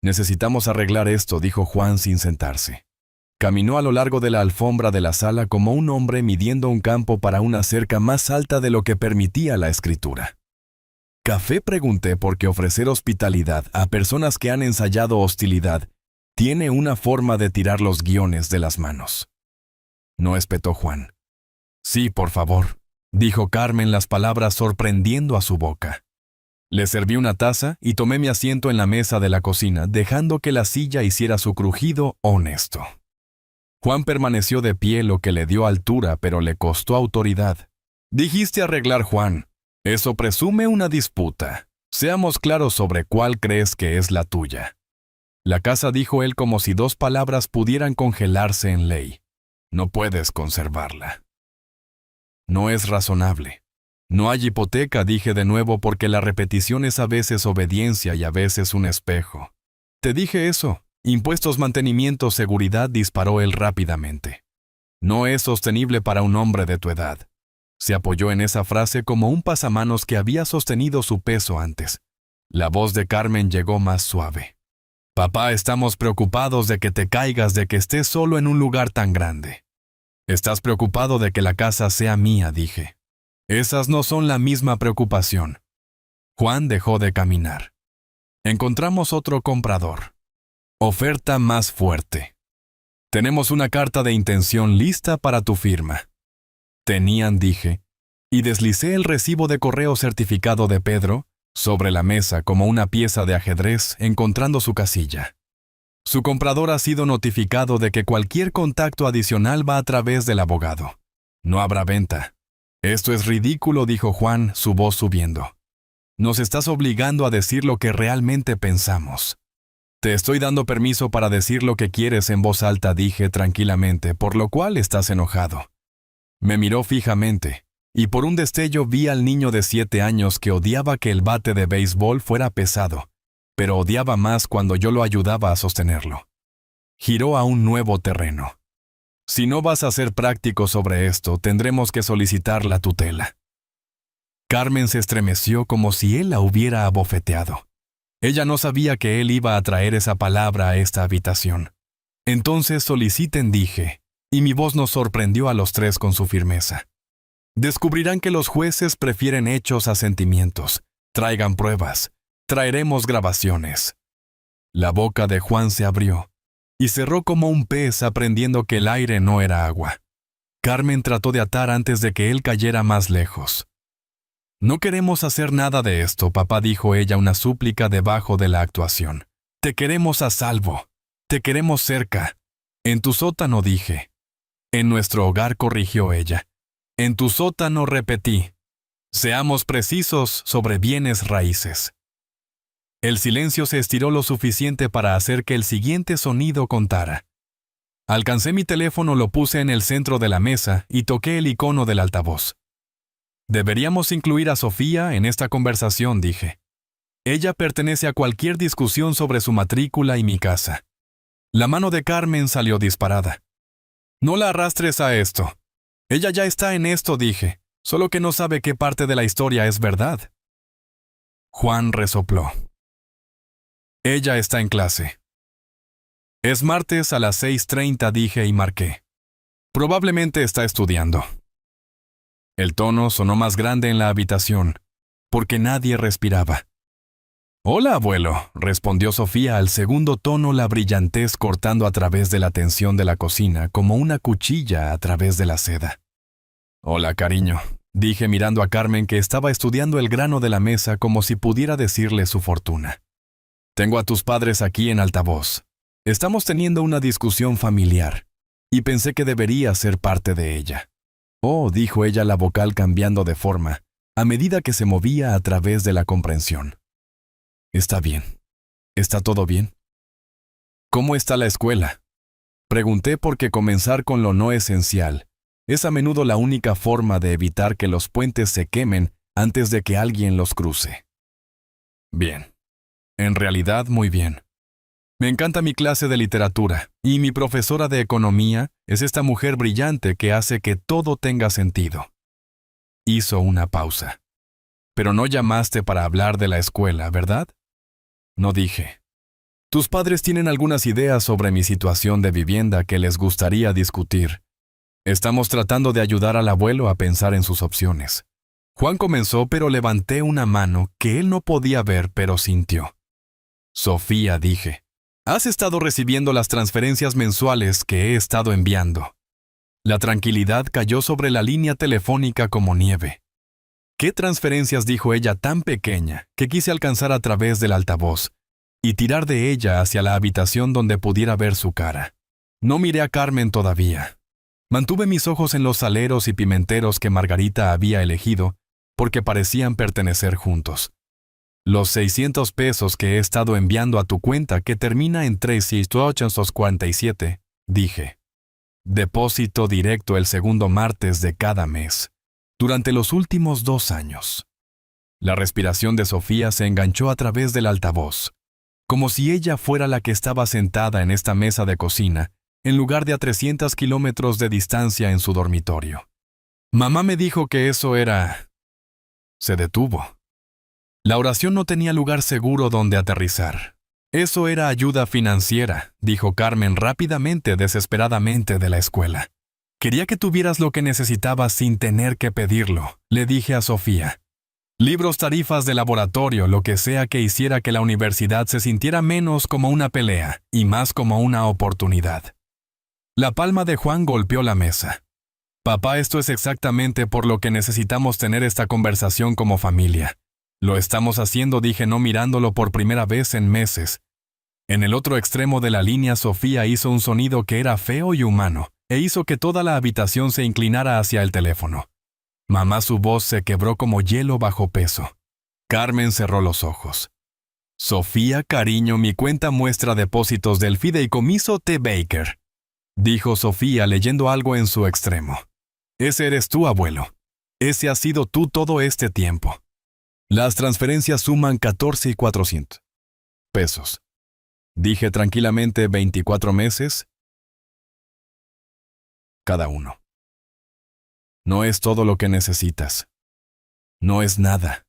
Necesitamos arreglar esto, dijo Juan sin sentarse. Caminó a lo largo de la alfombra de la sala como un hombre midiendo un campo para una cerca más alta de lo que permitía la escritura. ¿Café?, pregunté, porque ofrecer hospitalidad a personas que han ensayado hostilidad tiene una forma de tirar los guiones de las manos. No espetó Juan. Sí, por favor, dijo Carmen, las palabras sorprendiendo a su boca. Le serví una taza y tomé mi asiento en la mesa de la cocina, dejando que la silla hiciera su crujido honesto. Juan permaneció de pie, lo que le dio altura, pero le costó autoridad. Dijiste arreglar, Juan. Eso presume una disputa. Seamos claros sobre cuál crees que es la tuya. La casa, dijo él, como si 2 palabras pudieran congelarse en ley. No puedes conservarla. No es razonable. No hay hipoteca, dije de nuevo, porque la repetición es a veces obediencia y a veces un espejo. Te dije eso. Impuestos, mantenimiento, seguridad, disparó él rápidamente. No es sostenible para un hombre de tu edad. Se apoyó en esa frase como un pasamanos que había sostenido su peso antes. La voz de Carmen llegó más suave. Papá, estamos preocupados de que te caigas, de que estés solo en un lugar tan grande. Estás preocupado de que la casa sea mía, dije. Esas no son la misma preocupación. Juan dejó de caminar. Encontramos otro comprador. Oferta más fuerte. Tenemos una carta de intención lista para tu firma. Tenían, dije, y deslicé el recibo de correo certificado de Pedro, sobre la mesa como una pieza de ajedrez encontrando su casilla. Su comprador ha sido notificado de que cualquier contacto adicional va a través del abogado. No habrá venta. Esto es ridículo, dijo Juan, su voz subiendo. Nos estás obligando a decir lo que realmente pensamos. Te estoy dando permiso para decir lo que quieres en voz alta, dije tranquilamente, por lo cual estás enojado. Me miró fijamente, y por un destello vi al niño de 7 años que odiaba que el bate de béisbol fuera pesado, pero odiaba más cuando yo lo ayudaba a sostenerlo. Giró a un nuevo terreno. Si no vas a ser práctico sobre esto, tendremos que solicitar la tutela. Carmen se estremeció como si él la hubiera abofeteado. Ella no sabía que él iba a traer esa palabra a esta habitación. Entonces soliciten, dije, y mi voz nos sorprendió a los tres con su firmeza. Descubrirán que los jueces prefieren hechos a sentimientos. Traigan pruebas. Traeremos grabaciones. La boca de Juan se abrió y cerró como un pez aprendiendo que el aire no era agua. Carmen trató de atar antes de que él cayera más lejos. No queremos hacer nada de esto, papá, dijo ella una súplica debajo de la actuación. Te queremos a salvo. Te queremos cerca. En tu sótano, dije. En nuestro hogar, corrigió ella. En tu sótano, repetí. Seamos precisos sobre bienes raíces. El silencio se estiró lo suficiente para hacer que el siguiente sonido contara. Alcancé mi teléfono, lo puse en el centro de la mesa y toqué el icono del altavoz. Deberíamos incluir a Sofía en esta conversación, dije. Ella pertenece a cualquier discusión sobre su matrícula y mi casa. La mano de Carmen salió disparada. No la arrastres a esto. Ella ya está en esto, dije, solo que no sabe qué parte de la historia es verdad. Juan resopló. Ella está en clase. Es martes a las 6:30, dije y marqué. Probablemente está estudiando. El tono sonó más grande en la habitación, porque nadie respiraba. Hola, abuelo, respondió Sofía al segundo tono, la brillantez cortando a través de la tensión de la cocina como una cuchilla a través de la seda. Hola, cariño, dije mirando a Carmen, que estaba estudiando el grano de la mesa como si pudiera decirle su fortuna. Tengo a tus padres aquí en altavoz. Estamos teniendo una discusión familiar, y pensé que debería ser parte de ella. Oh, dijo ella, la vocal cambiando de forma, a medida que se movía a través de la comprensión. Está bien. ¿Está todo bien? ¿Cómo está la escuela? Pregunté porque comenzar con lo no esencial es a menudo la única forma de evitar que los puentes se quemen antes de que alguien los cruce. Bien. En realidad, muy bien. Me encanta mi clase de literatura, y mi profesora de economía es esta mujer brillante que hace que todo tenga sentido. Hizo una pausa. Pero no llamaste para hablar de la escuela, ¿verdad? No, dije. Tus padres tienen algunas ideas sobre mi situación de vivienda que les gustaría discutir. Estamos tratando de ayudar al abuelo a pensar en sus opciones. Juan comenzó, pero levanté una mano que él no podía ver, pero sintió. Sofía, dije. Has estado recibiendo las transferencias mensuales que he estado enviando. La tranquilidad cayó sobre la línea telefónica como nieve. ¿Qué transferencias?, dijo ella tan pequeña que quise alcanzar a través del altavoz y tirar de ella hacia la habitación donde pudiera ver su cara. No miré a Carmen todavía. Mantuve mis ojos en los saleros y pimenteros que Margarita había elegido porque parecían pertenecer juntos. Los 600 pesos que he estado enviando a tu cuenta que termina en 3,847, dije. Depósito directo el segundo martes de cada mes, durante los últimos 2 años. La respiración de Sofía se enganchó a través del altavoz, como si ella fuera la que estaba sentada en esta mesa de cocina, en lugar de a 300 kilómetros de distancia en su dormitorio. Mamá me dijo que eso era... Se detuvo. La oración no tenía lugar seguro donde aterrizar. Eso era ayuda financiera, dijo Carmen rápidamente, desesperadamente de la escuela. Quería que tuvieras lo que necesitabas sin tener que pedirlo, le dije a Sofía. Libros, tarifas de laboratorio, lo que sea que hiciera que la universidad se sintiera menos como una pelea y más como una oportunidad. La palma de Juan golpeó la mesa. Papá, esto es exactamente por lo que necesitamos tener esta conversación como familia. Lo estamos haciendo, dije, no mirándolo por primera vez en meses. En el otro extremo de la línea, Sofía hizo un sonido que era feo y humano, e hizo que toda la habitación se inclinara hacia el teléfono. Mamá, su voz se quebró como hielo bajo peso. Carmen cerró los ojos. Sofía, cariño, mi cuenta muestra depósitos del fideicomiso T. Baker, dijo Sofía leyendo algo en su extremo. Ese eres tú, abuelo. Ese has sido tú todo este tiempo. Las transferencias suman 14,400 pesos. Dije tranquilamente, 24 meses cada uno. No es todo lo que necesitas. No es nada.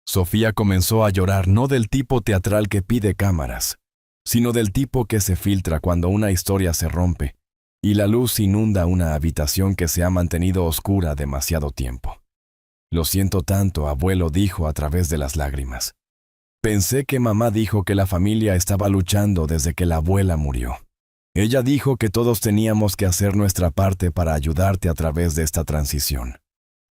Sofía comenzó a llorar, no del tipo teatral que pide cámaras, sino del tipo que se filtra cuando una historia se rompe y la luz inunda una habitación que se ha mantenido oscura demasiado tiempo. Lo siento tanto, abuelo, dijo a través de las lágrimas. Pensé que mamá dijo que la familia estaba luchando desde que la abuela murió. Ella dijo que todos teníamos que hacer nuestra parte para ayudarte a través de esta transición.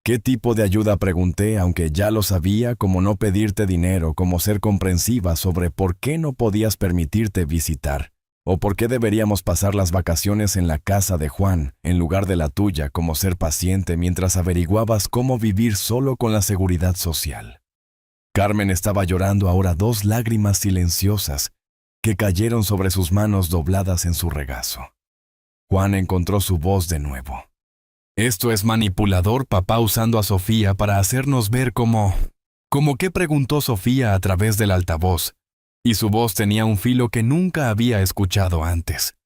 ¿Qué tipo de ayuda?, pregunté, aunque ya lo sabía, como no pedirte dinero, como ser comprensiva sobre por qué no podías permitirte visitar, o por qué deberíamos pasar las vacaciones en la casa de Juan, en lugar de la tuya, como ser paciente mientras averiguabas cómo vivir solo con la seguridad social. Carmen estaba llorando ahora, 2 lágrimas silenciosas que cayeron sobre sus manos dobladas en su regazo. Juan encontró su voz de nuevo. Esto es manipulador, papá, usando a Sofía para hacernos ver ¿Cómo qué?, preguntó Sofía a través del altavoz, y su voz tenía un filo que nunca había escuchado antes.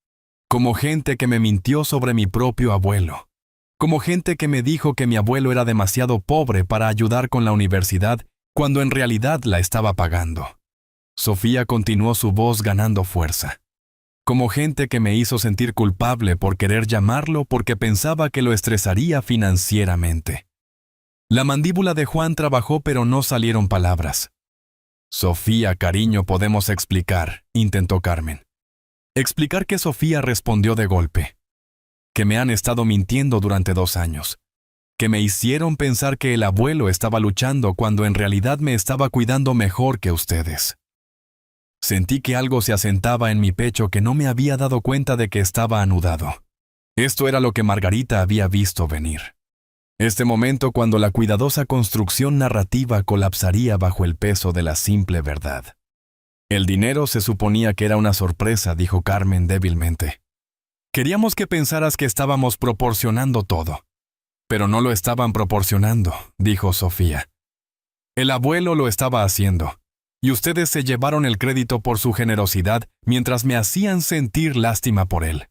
Como gente que me mintió sobre mi propio abuelo. Como gente que me dijo que mi abuelo era demasiado pobre para ayudar con la universidad, cuando en realidad la estaba pagando. Sofía continuó, su voz ganando fuerza. Como gente que me hizo sentir culpable por querer llamarlo porque pensaba que lo estresaría financieramente. La mandíbula de Juan trabajó, pero no salieron palabras. Sofía, cariño, podemos explicar, intentó Carmen. Explicar que Sofía respondió de golpe. Que me han estado mintiendo durante 2 años. Que me hicieron pensar que el abuelo estaba luchando cuando en realidad me estaba cuidando mejor que ustedes. Sentí que algo se asentaba en mi pecho que no me había dado cuenta de que estaba anudado. Esto era lo que Margarita había visto venir. Este momento cuando la cuidadosa construcción narrativa colapsaría bajo el peso de la simple verdad. El dinero se suponía que era una sorpresa, dijo Carmen débilmente. Queríamos que pensaras que estábamos proporcionando todo. Pero no lo estaban proporcionando, dijo Sofía. El abuelo lo estaba haciendo. Y ustedes se llevaron el crédito por su generosidad mientras me hacían sentir lástima por él.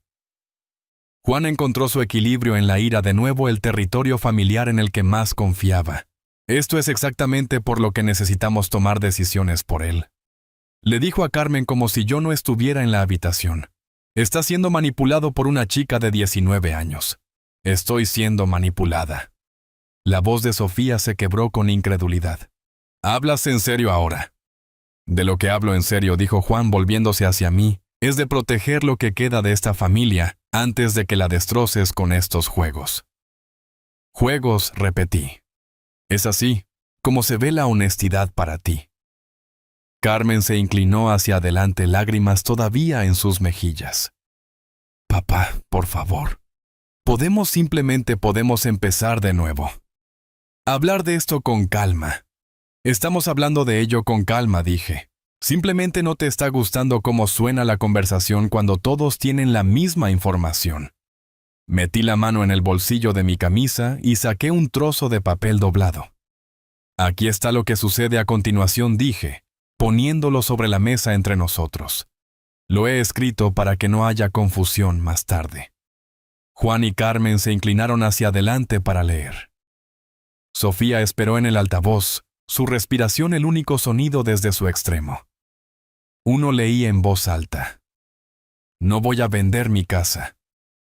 Juan encontró su equilibrio en la ira, de nuevo el territorio familiar en el que más confiaba. Esto es exactamente por lo que necesitamos tomar decisiones por él. Le dijo a Carmen como si yo no estuviera en la habitación. Está siendo manipulado por una chica de 19 años. Estoy siendo manipulada. La voz de Sofía se quebró con incredulidad. ¿Hablas en serio ahora? De lo que hablo en serio, dijo Juan volviéndose hacia mí, es de proteger lo que queda de esta familia antes de que la destroces con estos juegos. Juegos, repetí. Es así como se ve la honestidad para ti. Carmen se inclinó hacia adelante, lágrimas todavía en sus mejillas. Papá, por favor. Simplemente podemos empezar de nuevo. Hablar de esto con calma. Estamos hablando de ello con calma, dije. Simplemente no te está gustando cómo suena la conversación cuando todos tienen la misma información. Metí la mano en el bolsillo de mi camisa y saqué un trozo de papel doblado. Aquí está lo que sucede a continuación, dije, poniéndolo sobre la mesa entre nosotros. Lo he escrito para que no haya confusión más tarde. Juan y Carmen se inclinaron hacia adelante para leer. Sofía esperó en el altavoz, su respiración el único sonido desde su extremo. Uno, leí en voz alta. No voy a vender mi casa.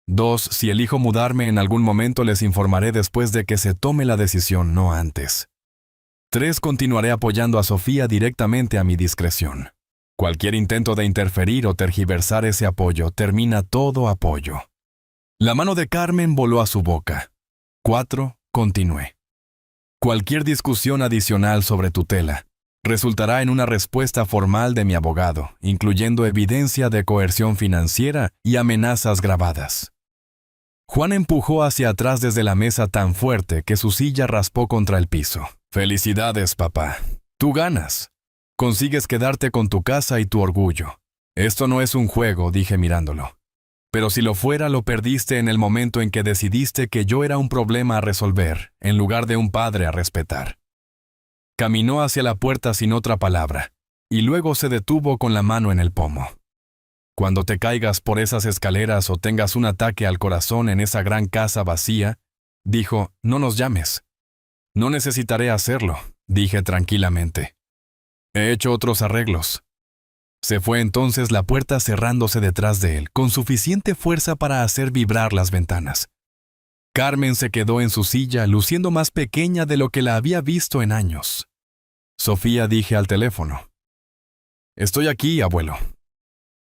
2, si elijo mudarme en algún momento les informaré después de que se tome la decisión, no antes. 3, continuaré apoyando a Sofía directamente a mi discreción. Cualquier intento de interferir o tergiversar ese apoyo termina todo apoyo. La mano de Carmen voló a su boca. 4, continué. Cualquier discusión adicional sobre tutela resultará en una respuesta formal de mi abogado, incluyendo evidencia de coerción financiera y amenazas grabadas. Juan empujó hacia atrás desde la mesa tan fuerte que su silla raspó contra el piso. Felicidades, papá. Tú ganas. Consigues quedarte con tu casa y tu orgullo. Esto no es un juego, dije mirándolo. Pero si lo fuera, lo perdiste en el momento en que decidiste que yo era un problema a resolver, en lugar de un padre a respetar. Caminó hacia la puerta sin otra palabra, y luego se detuvo con la mano en el pomo. Cuando te caigas por esas escaleras o tengas un ataque al corazón en esa gran casa vacía, dijo, no nos llames. No necesitaré hacerlo, dije tranquilamente. He hecho otros arreglos. Se fue entonces, la puerta cerrándose detrás de él, con suficiente fuerza para hacer vibrar las ventanas. Carmen se quedó en su silla, luciendo más pequeña de lo que la había visto en años. Sofía, dije al teléfono. Estoy aquí, abuelo.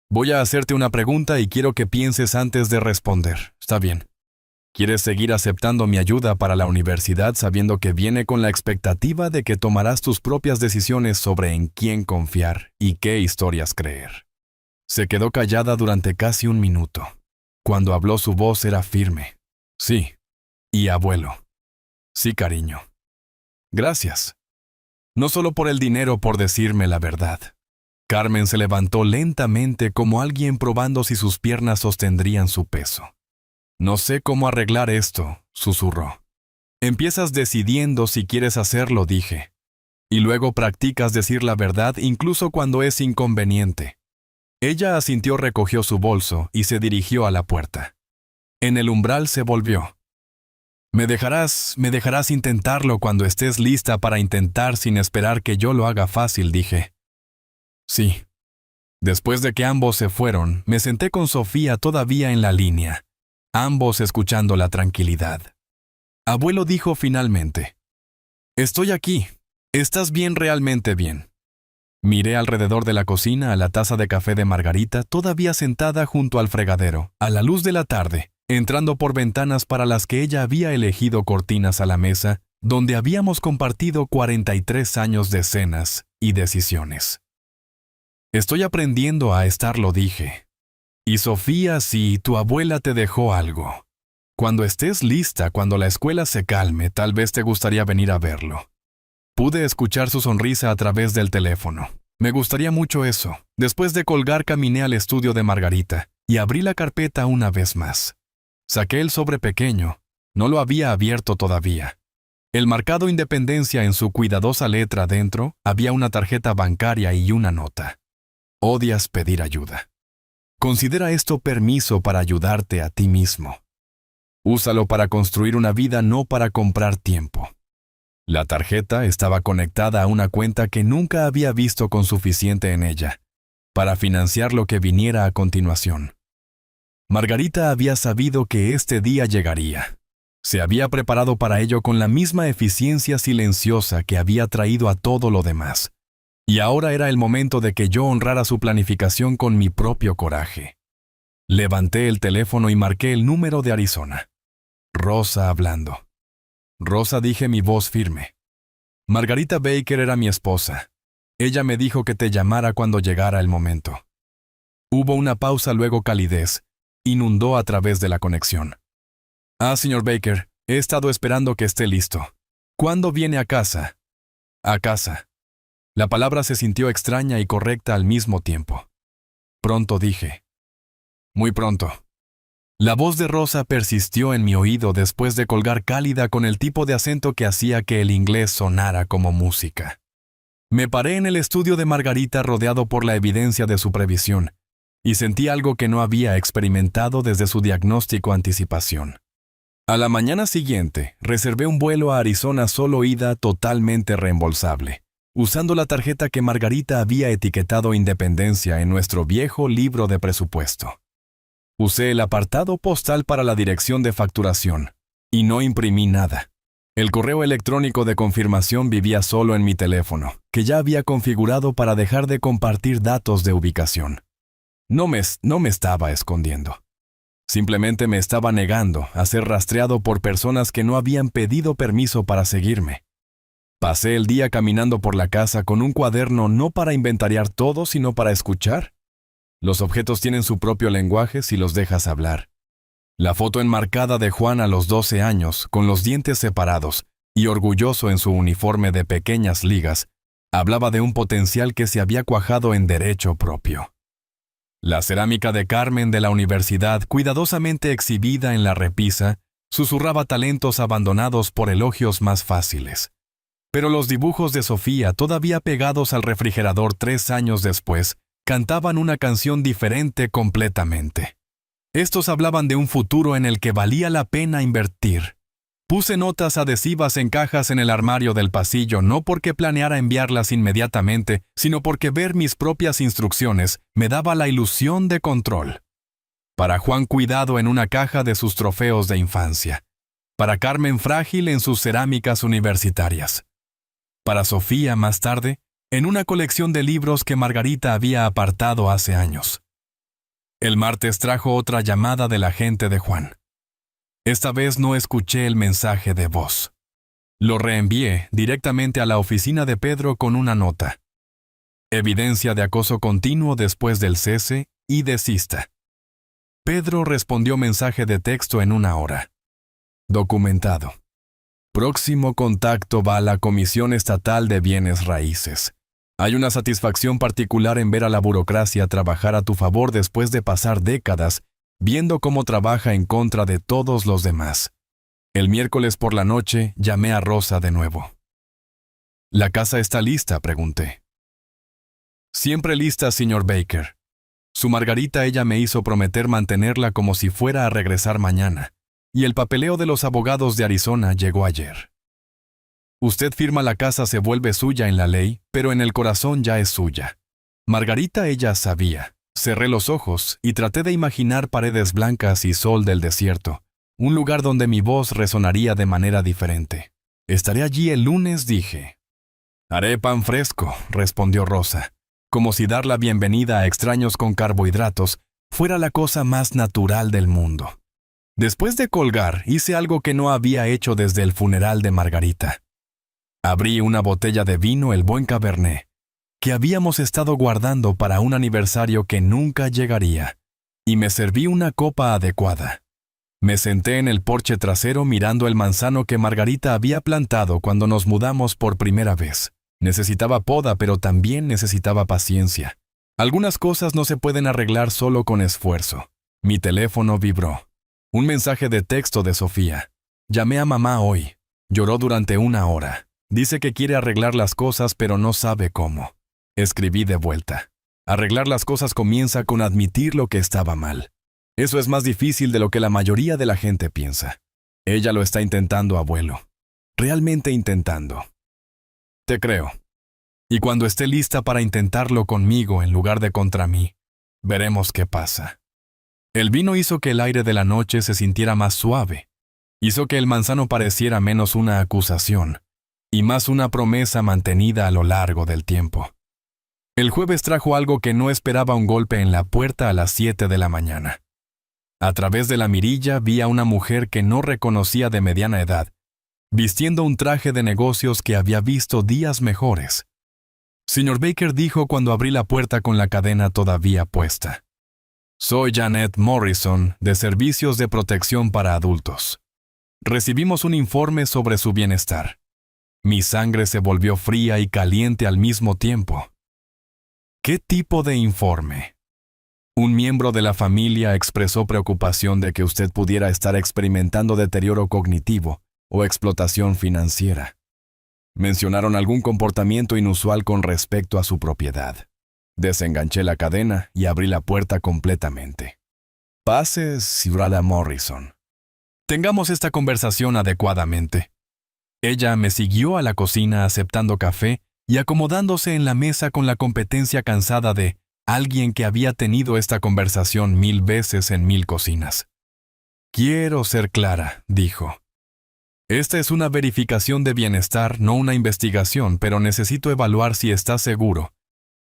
Voy a hacerte una pregunta y quiero que pienses antes de responder. ¿Está bien? ¿Quieres seguir aceptando mi ayuda para la universidad sabiendo que viene con la expectativa de que tomarás tus propias decisiones sobre en quién confiar y qué historias creer? Se quedó callada durante casi un minuto. Cuando habló, su voz era firme. Sí. Y abuelo. Sí, cariño. Gracias. No solo por el dinero, por decirme la verdad. Carmen se levantó lentamente como alguien probando si sus piernas sostendrían su peso. No sé cómo arreglar esto, susurró. Empiezas decidiendo si quieres hacerlo, dije. Y luego practicas decir la verdad incluso cuando es inconveniente. Ella asintió, recogió su bolso y se dirigió a la puerta. En el umbral se volvió. Me dejarás intentarlo cuando estés lista para intentar sin esperar que yo lo haga fácil, dije. Sí. Después de que ambos se fueron, me senté con Sofía todavía en la línea, ambos escuchando la tranquilidad. Abuelo, dijo finalmente. Estoy aquí. ¿Estás bien, realmente bien? Miré alrededor de la cocina a la taza de café de Margarita todavía sentada junto al fregadero, a la luz de la tarde, entrando por ventanas para las que ella había elegido cortinas a la mesa, donde habíamos compartido 43 años de cenas y decisiones. Estoy aprendiendo a estarlo, dije. Y Sofía, si tu abuela te dejó algo. Cuando estés lista, cuando la escuela se calme, tal vez te gustaría venir a verlo. Pude escuchar su sonrisa a través del teléfono. Me gustaría mucho eso. Después de colgar, caminé al estudio de Margarita y abrí la carpeta una vez más. Saqué el sobre pequeño. No lo había abierto todavía. El marcado Independencia en su cuidadosa letra dentro, había una tarjeta bancaria y una nota. Odias pedir ayuda. Considera esto permiso para ayudarte a ti mismo. Úsalo para construir una vida, no para comprar tiempo. La tarjeta estaba conectada a una cuenta que nunca había visto con suficiente en ella, para financiar lo que viniera a continuación. Margarita había sabido que este día llegaría. Se había preparado para ello con la misma eficiencia silenciosa que había traído a todo lo demás. Y ahora era el momento de que yo honrara su planificación con mi propio coraje. Levanté el teléfono y marqué el número de Arizona. Rosa hablando. Rosa, dije, mi voz firme. Margarita Baker era mi esposa. Ella me dijo que te llamara cuando llegara el momento. Hubo una pausa, luego calidez inundó a través de la conexión. Señor Baker, he estado esperando que esté listo. ¿Cuándo viene a casa? A casa. La palabra se sintió extraña y correcta al mismo tiempo. Pronto, dije. Muy pronto. La voz de Rosa persistió en mi oído después de colgar, cálida, con el tipo de acento que hacía que el inglés sonara como música. Me paré en el estudio de Margarita rodeado por la evidencia de su previsión, y sentí algo que no había experimentado desde su diagnóstico anticipación. A la mañana siguiente, reservé un vuelo a Arizona, solo ida, totalmente reembolsable, usando la tarjeta que Margarita había etiquetado Independencia en nuestro viejo libro de presupuesto. Usé el apartado postal para la dirección de facturación, y no imprimí nada. El correo electrónico de confirmación vivía solo en mi teléfono, que ya había configurado para dejar de compartir datos de ubicación. No me estaba escondiendo. Simplemente me estaba negando a ser rastreado por personas que no habían pedido permiso para seguirme. Pasé el día caminando por la casa con un cuaderno no para inventariar todo, sino para escuchar. Los objetos tienen su propio lenguaje si los dejas hablar. La foto enmarcada de Juan a los 12 años, con los dientes separados y orgulloso en su uniforme de pequeñas ligas, hablaba de un potencial que se había cuajado en derecho propio. La cerámica de Carmen de la universidad, cuidadosamente exhibida en la repisa, susurraba talentos abandonados por elogios más fáciles. Pero los dibujos de Sofía, todavía pegados al refrigerador 3 años después, cantaban una canción diferente completamente. Estos hablaban de un futuro en el que valía la pena invertir. Puse notas adhesivas en cajas en el armario del pasillo, no porque planeara enviarlas inmediatamente, sino porque ver mis propias instrucciones me daba la ilusión de control. Para Juan, cuidado en una caja de sus trofeos de infancia. Para Carmen, frágil en sus cerámicas universitarias. Para Sofía, más tarde, en una colección de libros que Margarita había apartado hace años. El martes trajo otra llamada del agente de Juan. Esta vez no escuché el mensaje de voz. Lo reenvié directamente a la oficina de Pedro con una nota. Evidencia de acoso continuo después del cese y desista. Pedro respondió mensaje de texto en 1 hora. Documentado. Próximo contacto va a la Comisión Estatal de Bienes Raíces. Hay una satisfacción particular en ver a la burocracia trabajar a tu favor después de pasar décadas viendo cómo trabaja en contra de todos los demás. El miércoles por la noche llamé a Rosa de nuevo. ¿La casa está lista?, pregunté. Siempre lista, señor Baker. Su Margarita, ella me hizo prometer mantenerla como si fuera a regresar mañana, y el papeleo de los abogados de Arizona llegó ayer. Usted firma la casa, se vuelve suya en la ley, pero en el corazón ya es suya. Margarita, ella sabía. Cerré los ojos y traté de imaginar paredes blancas y sol del desierto, un lugar donde mi voz resonaría de manera diferente. Estaré allí el lunes, dije. Haré pan fresco, respondió Rosa, como si dar la bienvenida a extraños con carbohidratos fuera la cosa más natural del mundo. Después de colgar, hice algo que no había hecho desde el funeral de Margarita. Abrí una botella de vino, el buen Cabernet, que habíamos estado guardando para un aniversario que nunca llegaría, y me serví una copa adecuada. Me senté en el porche trasero mirando el manzano que Margarita había plantado cuando nos mudamos por primera vez. Necesitaba poda, pero también necesitaba paciencia. Algunas cosas no se pueden arreglar solo con esfuerzo. Mi teléfono vibró. Un mensaje de texto de Sofía. Llamé a mamá hoy. Lloró durante 1 hora. Dice que quiere arreglar las cosas, pero no sabe cómo. Escribí de vuelta. Arreglar las cosas comienza con admitir lo que estaba mal. Eso es más difícil de lo que la mayoría de la gente piensa. Ella lo está intentando, abuelo. Realmente intentando. Te creo. Y cuando esté lista para intentarlo conmigo en lugar de contra mí, veremos qué pasa. El vino hizo que el aire de la noche se sintiera más suave. Hizo que el manzano pareciera menos una acusación y más una promesa mantenida a lo largo del tiempo. El jueves trajo algo que no esperaba, un golpe en la puerta a las 7 de la mañana. A través de la mirilla vi a una mujer que no reconocía, de mediana edad, vistiendo un traje de negocios que había visto días mejores. Señor Baker, dijo cuando abrí la puerta con la cadena todavía puesta. Soy Janet Morrison, de Servicios de Protección para Adultos. Recibimos un informe sobre su bienestar. Mi sangre se volvió fría y caliente al mismo tiempo. ¿Qué tipo de informe? Un miembro de la familia expresó preocupación de que usted pudiera estar experimentando deterioro cognitivo o explotación financiera. Mencionaron algún comportamiento inusual con respecto a su propiedad. Desenganché la cadena y abrí la puerta completamente. Pase, señora Morrison. Tengamos esta conversación adecuadamente. Ella me siguió a la cocina aceptando café y acomodándose en la mesa con la competencia cansada de alguien que había tenido esta conversación 1000 veces en 1000 cocinas. Quiero ser clara, dijo. Esta es una verificación de bienestar, no una investigación, pero necesito evaluar si está seguro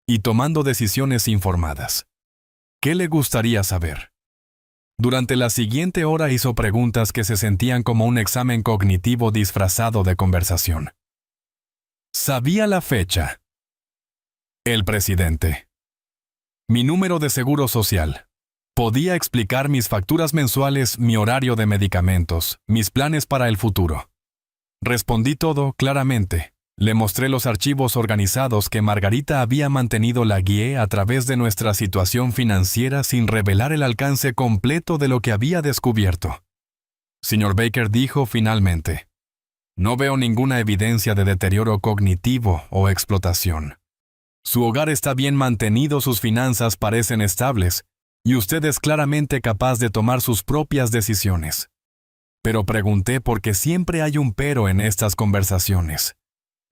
y tomando decisiones informadas. ¿Qué le gustaría saber? Durante la siguiente hora hizo preguntas que se sentían como un examen cognitivo disfrazado de conversación. Sabía la fecha. El presidente. Mi número de seguro social. Podía explicar mis facturas mensuales, mi horario de medicamentos, mis planes para el futuro. Respondí todo claramente. Le mostré los archivos organizados que Margarita había mantenido. La guié a través de nuestra situación financiera sin revelar el alcance completo de lo que había descubierto. Señor Baker dijo finalmente: no veo ninguna evidencia de deterioro cognitivo o explotación. Su hogar está bien mantenido, sus finanzas parecen estables, y usted es claramente capaz de tomar sus propias decisiones. Pero pregunté porque siempre hay un pero en estas conversaciones.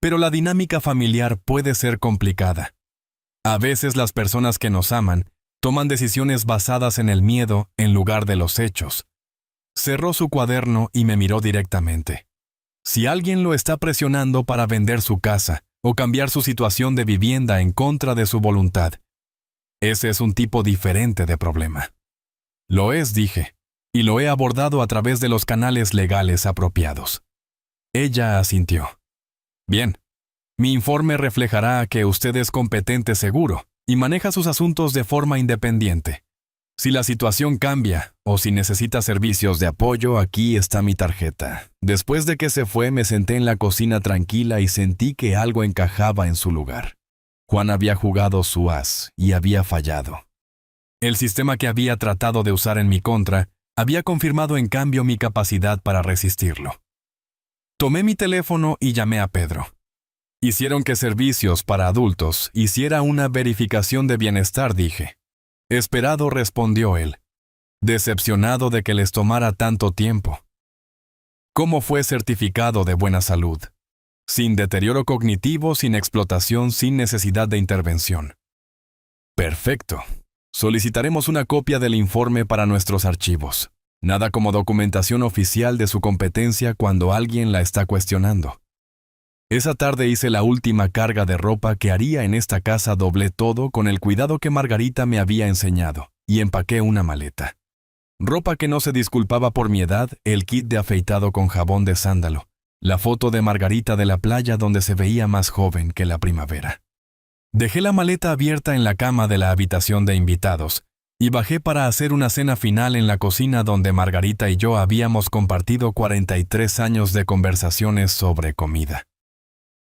Pero la dinámica familiar puede ser complicada. A veces las personas que nos aman toman decisiones basadas en el miedo en lugar de los hechos. Cerró su cuaderno y me miró directamente. Si alguien lo está presionando para vender su casa o cambiar su situación de vivienda en contra de su voluntad, ese es un tipo diferente de problema. Lo es, dije, y lo he abordado a través de los canales legales apropiados. Ella asintió. Bien, mi informe reflejará que usted es competente seguro y maneja sus asuntos de forma independiente. Si la situación cambia o si necesita servicios de apoyo, aquí está mi tarjeta. Después de que se fue, me senté en la cocina tranquila y sentí que algo encajaba en su lugar. Juan había jugado su as y había fallado. El sistema que había tratado de usar en mi contra había confirmado en cambio mi capacidad para resistirlo. Tomé mi teléfono y llamé a Pedro. Hicieron que Servicios para Adultos hiciera una verificación de bienestar, dije. Esperado, respondió él, decepcionado de que les tomara tanto tiempo. ¿Cómo fue certificado de buena salud? Sin deterioro cognitivo, sin explotación, sin necesidad de intervención. Perfecto. Solicitaremos una copia del informe para nuestros archivos. Nada como documentación oficial de su competencia cuando alguien la está cuestionando. Esa tarde hice la última carga de ropa que haría en esta casa, doblé todo con el cuidado que Margarita me había enseñado y empaqué una maleta. Ropa que no se disculpaba por mi edad, el kit de afeitado con jabón de sándalo, la foto de Margarita de la playa donde se veía más joven que la primavera. Dejé la maleta abierta en la cama de la habitación de invitados y bajé para hacer una cena final en la cocina donde Margarita y yo habíamos compartido 43 años de conversaciones sobre comida.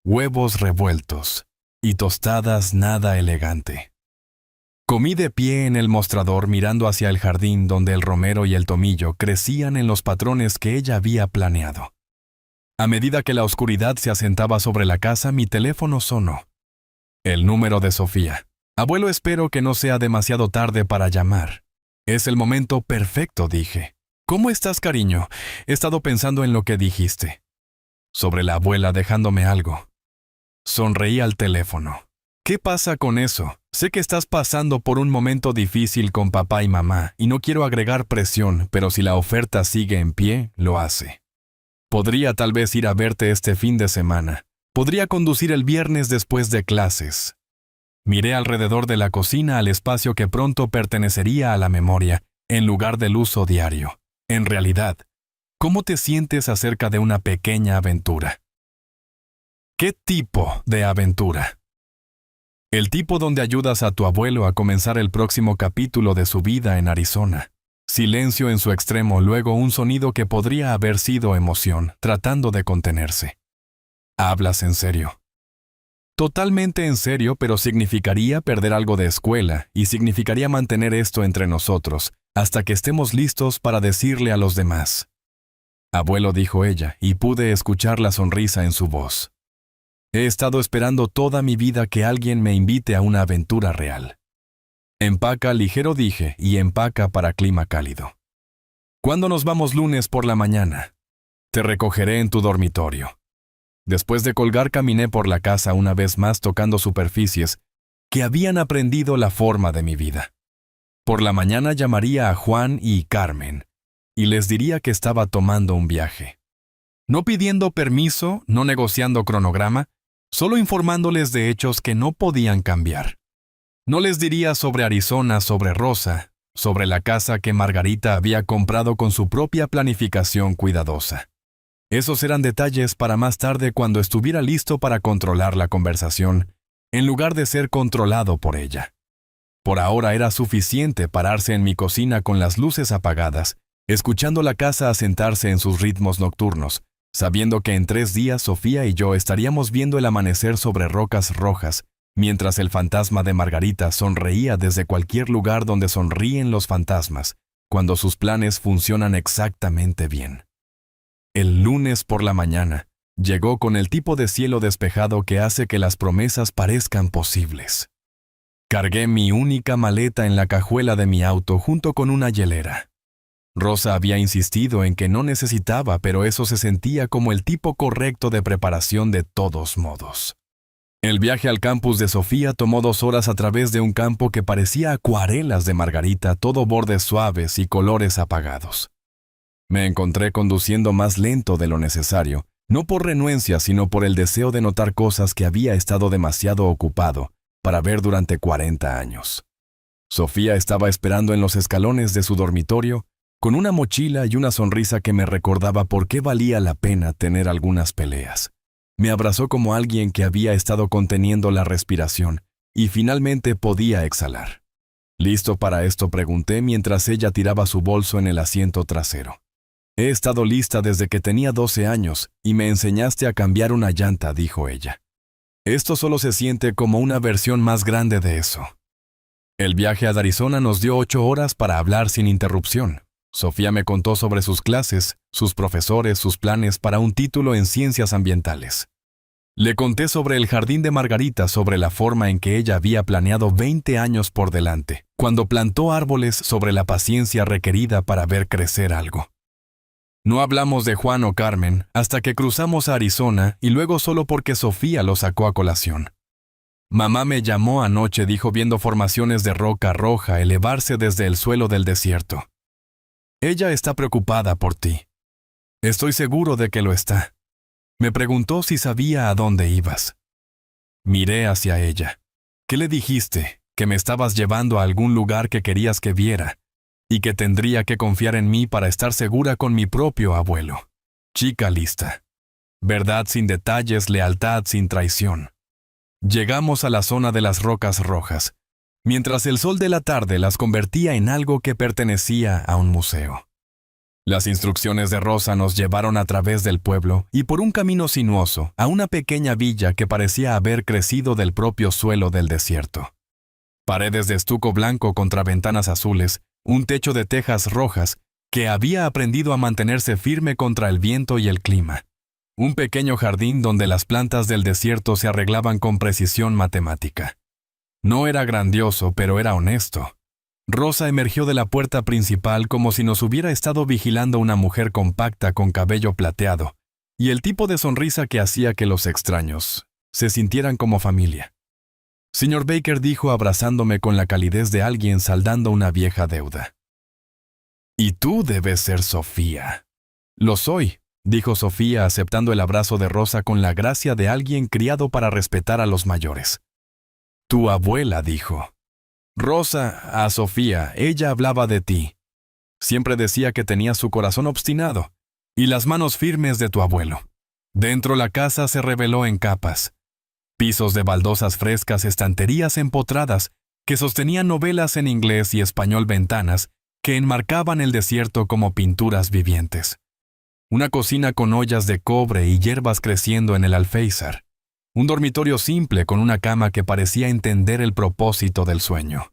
Huevos revueltos y tostadas nada elegante. Comí de pie en el mostrador mirando hacia el jardín donde el romero y el tomillo crecían en los patrones que ella había planeado. A medida que la oscuridad se asentaba sobre la casa, mi teléfono sonó. El número de Sofía. Abuelo, espero que no sea demasiado tarde para llamar. Es el momento perfecto, dije. ¿Cómo estás, cariño? He estado pensando en lo que dijiste. Sobre la abuela dejándome algo. Sonreí al teléfono. ¿Qué pasa con eso? Sé que estás pasando por un momento difícil con papá y mamá y no quiero agregar presión, pero si la oferta sigue en pie, lo hace. Podría tal vez ir a verte este fin de semana. Podría conducir el viernes después de clases. Miré alrededor de la cocina al espacio que pronto pertenecería a la memoria, en lugar del uso diario. En realidad, ¿cómo te sientes acerca de una pequeña aventura? ¿Qué tipo de aventura? El tipo donde ayudas a tu abuelo a comenzar el próximo capítulo de su vida en Arizona. Silencio en su extremo, luego un sonido que podría haber sido emoción, tratando de contenerse. ¿Hablas en serio? Totalmente en serio, pero significaría perder algo de escuela y significaría mantener esto entre nosotros hasta que estemos listos para decirle a los demás. Abuelo, dijo ella, y pude escuchar la sonrisa en su voz. He estado esperando toda mi vida que alguien me invite a una aventura real. Empaca ligero, dije, y empaca para clima cálido. ¿Cuándo nos vamos? Lunes por la mañana. Te recogeré en tu dormitorio. Después de colgar, caminé por la casa una vez más tocando superficies que habían aprendido la forma de mi vida. Por la mañana llamaría a Juan y Carmen y les diría que estaba tomando un viaje. No pidiendo permiso, no negociando cronograma, solo informándoles de hechos que no podían cambiar. No les diría sobre Arizona, sobre Rosa, sobre la casa que Margarita había comprado con su propia planificación cuidadosa. Esos eran detalles para más tarde cuando estuviera listo para controlar la conversación, en lugar de ser controlado por ella. Por ahora era suficiente pararse en mi cocina con las luces apagadas, escuchando la casa asentarse en sus ritmos nocturnos, sabiendo que en 3 días Sofía y yo estaríamos viendo el amanecer sobre rocas rojas, mientras el fantasma de Margarita sonreía desde cualquier lugar donde sonríen los fantasmas, cuando sus planes funcionan exactamente bien. El lunes por la mañana, llegó con el tipo de cielo despejado que hace que las promesas parezcan posibles. Cargué mi única maleta en la cajuela de mi auto junto con una hielera. Rosa había insistido en que no necesitaba, pero eso se sentía como el tipo correcto de preparación de todos modos. El viaje al campus de Sofía tomó 2 horas a través de un campo que parecía acuarelas de Margarita, todo bordes suaves y colores apagados. Me encontré conduciendo más lento de lo necesario, no por renuencia, sino por el deseo de notar cosas que había estado demasiado ocupado para ver durante 40 años. Sofía estaba esperando en los escalones de su dormitorio, con una mochila y una sonrisa que me recordaba por qué valía la pena tener algunas peleas. Me abrazó como alguien que había estado conteniendo la respiración y finalmente podía exhalar. ¿Listo para esto?, pregunté mientras ella tiraba su bolso en el asiento trasero. He estado lista desde que tenía 12 años y me enseñaste a cambiar una llanta, dijo ella. Esto solo se siente como una versión más grande de eso. El viaje a Arizona nos dio 8 horas para hablar sin interrupción. Sofía me contó sobre sus clases, sus profesores, sus planes para un título en ciencias ambientales. Le conté sobre el jardín de Margarita, sobre la forma en que ella había planeado 20 años por delante, cuando plantó árboles, sobre la paciencia requerida para ver crecer algo. No hablamos de Juan o Carmen hasta que cruzamos a Arizona y luego solo porque Sofía lo sacó a colación. Mamá me llamó anoche, dijo, viendo formaciones de roca roja elevarse desde el suelo del desierto. Ella está preocupada por ti. Estoy seguro de que lo está. Me preguntó si sabía a dónde ibas. Miré hacia ella. ¿Qué le dijiste? Que me estabas llevando a algún lugar que querías que viera, y que tendría que confiar en mí para estar segura con mi propio abuelo. Chica lista. Verdad sin detalles, lealtad sin traición. Llegamos a la zona de las rocas rojas, mientras el sol de la tarde las convertía en algo que pertenecía a un museo. Las instrucciones de Rosa nos llevaron a través del pueblo y por un camino sinuoso a una pequeña villa que parecía haber crecido del propio suelo del desierto. Paredes de estuco blanco contra ventanas azules, un techo de tejas rojas que había aprendido a mantenerse firme contra el viento y el clima. Un pequeño jardín donde las plantas del desierto se arreglaban con precisión matemática. No era grandioso, pero era honesto. Rosa emergió de la puerta principal como si nos hubiera estado vigilando una mujer compacta con cabello plateado, y el tipo de sonrisa que hacía que los extraños se sintieran como familia. Señor Baker, dijo, abrazándome con la calidez de alguien saldando una vieja deuda. Y tú debes ser Sofía. Lo soy, dijo Sofía, aceptando el abrazo de Rosa con la gracia de alguien criado para respetar a los mayores. Tu abuela, dijo. Rosa, a Sofía, ella hablaba de ti. Siempre decía que tenías su corazón obstinado y las manos firmes de tu abuelo. Dentro la casa se reveló en capas. Pisos de baldosas frescas, estanterías empotradas que sostenían novelas en inglés y español, ventanas que enmarcaban el desierto como pinturas vivientes. Una cocina con ollas de cobre y hierbas creciendo en el alféizar. Un dormitorio simple con una cama que parecía entender el propósito del sueño.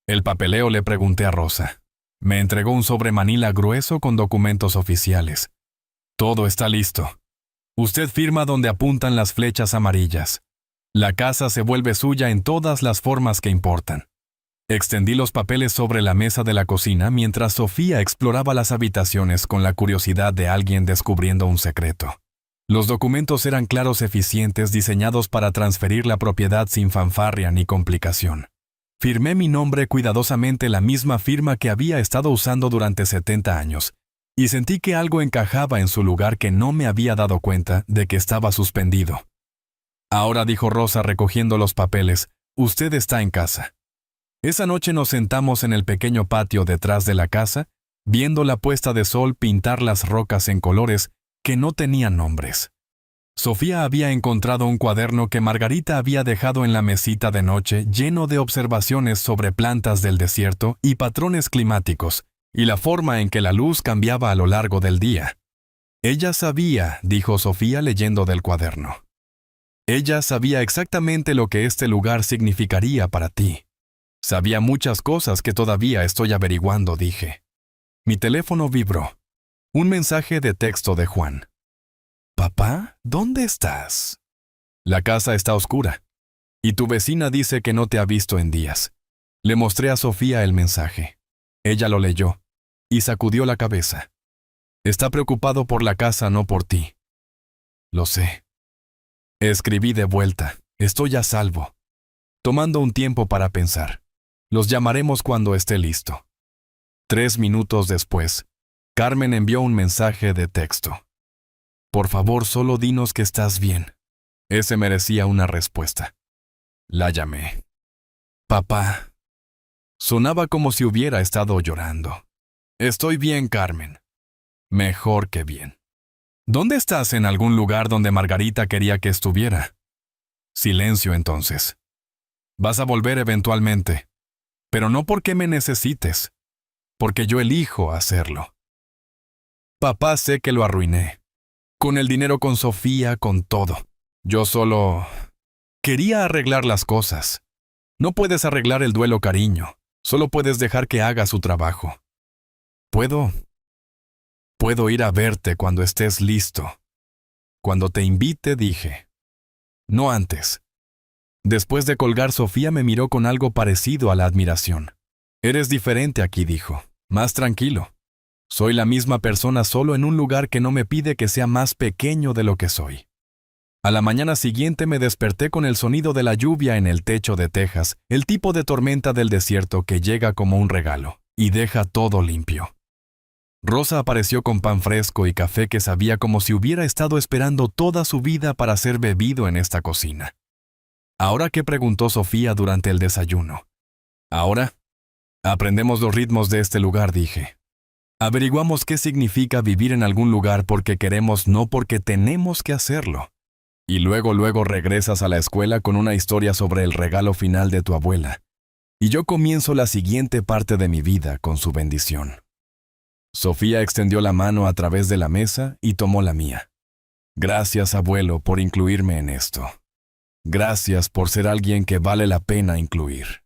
El papeleo, le pregunté a Rosa. Me entregó un sobre manila grueso con documentos oficiales. Todo está listo. Usted firma donde apuntan las flechas amarillas. La casa se vuelve suya en todas las formas que importan. Extendí los papeles sobre la mesa de la cocina mientras Sofía exploraba las habitaciones con la curiosidad de alguien descubriendo un secreto. Los documentos eran claros, eficientes, diseñados para transferir la propiedad sin fanfarria ni complicación. Firmé mi nombre cuidadosamente, la misma firma que había estado usando durante 70 años, y sentí que algo encajaba en su lugar que no me había dado cuenta de que estaba suspendido. Ahora, dijo Rosa recogiendo los papeles, usted está en casa. Esa noche nos sentamos en el pequeño patio detrás de la casa, viendo la puesta de sol pintar las rocas en colores que no tenían nombres. Sofía había encontrado un cuaderno que Margarita había dejado en la mesita de noche lleno de observaciones sobre plantas del desierto y patrones climáticos, y la forma en que la luz cambiaba a lo largo del día. Ella sabía, dijo Sofía leyendo del cuaderno. Ella sabía exactamente lo que este lugar significaría para ti. Sabía muchas cosas que todavía estoy averiguando, dije. Mi teléfono vibró. Un mensaje de texto de Juan. «Papá, ¿dónde estás?» «La casa está oscura. Y tu vecina dice que no te ha visto en días». Le mostré a Sofía el mensaje. Ella lo leyó y sacudió la cabeza. «Está preocupado por la casa, no por ti». «Lo sé». Escribí de vuelta. «Estoy a salvo». Tomando un tiempo para pensar. «Los llamaremos cuando esté listo». 3 minutos después, Carmen envió un mensaje de texto. «Por favor, solo dinos que estás bien». Ese merecía una respuesta. La llamé. «Papá». Sonaba como si hubiera estado llorando. «Estoy bien, Carmen». «Mejor que bien». «¿Dónde estás? ¿En algún lugar donde Margarita quería que estuviera?» Silencio entonces. «Vas a volver eventualmente, pero no porque me necesites, porque yo elijo hacerlo». «Papá, sé que lo arruiné. Con el dinero, con Sofía, con todo. Yo solo quería arreglar las cosas. No puedes arreglar el duelo, cariño. Solo puedes dejar que haga su trabajo. Puedo ir a verte cuando estés listo. Cuando te invite, dije. No antes». Después de colgar, Sofía me miró con algo parecido a la admiración. «Eres diferente aquí», dijo. «Más tranquilo. Soy la misma persona, solo en un lugar que no me pide que sea más pequeño de lo que soy». A la mañana siguiente me desperté con el sonido de la lluvia en el techo de Texas, el tipo de tormenta del desierto que llega como un regalo y deja todo limpio. Rosa apareció con pan fresco y café que sabía como si hubiera estado esperando toda su vida para ser bebido en esta cocina. «¿Ahora qué?», preguntó Sofía durante el desayuno. «Ahora aprendemos los ritmos de este lugar», dije. «Averiguamos qué significa vivir en algún lugar porque queremos, no porque tenemos que hacerlo. Y luego regresas a la escuela con una historia sobre el regalo final de tu abuela. Y yo comienzo la siguiente parte de mi vida con su bendición». Sofía extendió la mano a través de la mesa y tomó la mía. «Gracias, abuelo, por incluirme en esto. Gracias por ser alguien que vale la pena incluir».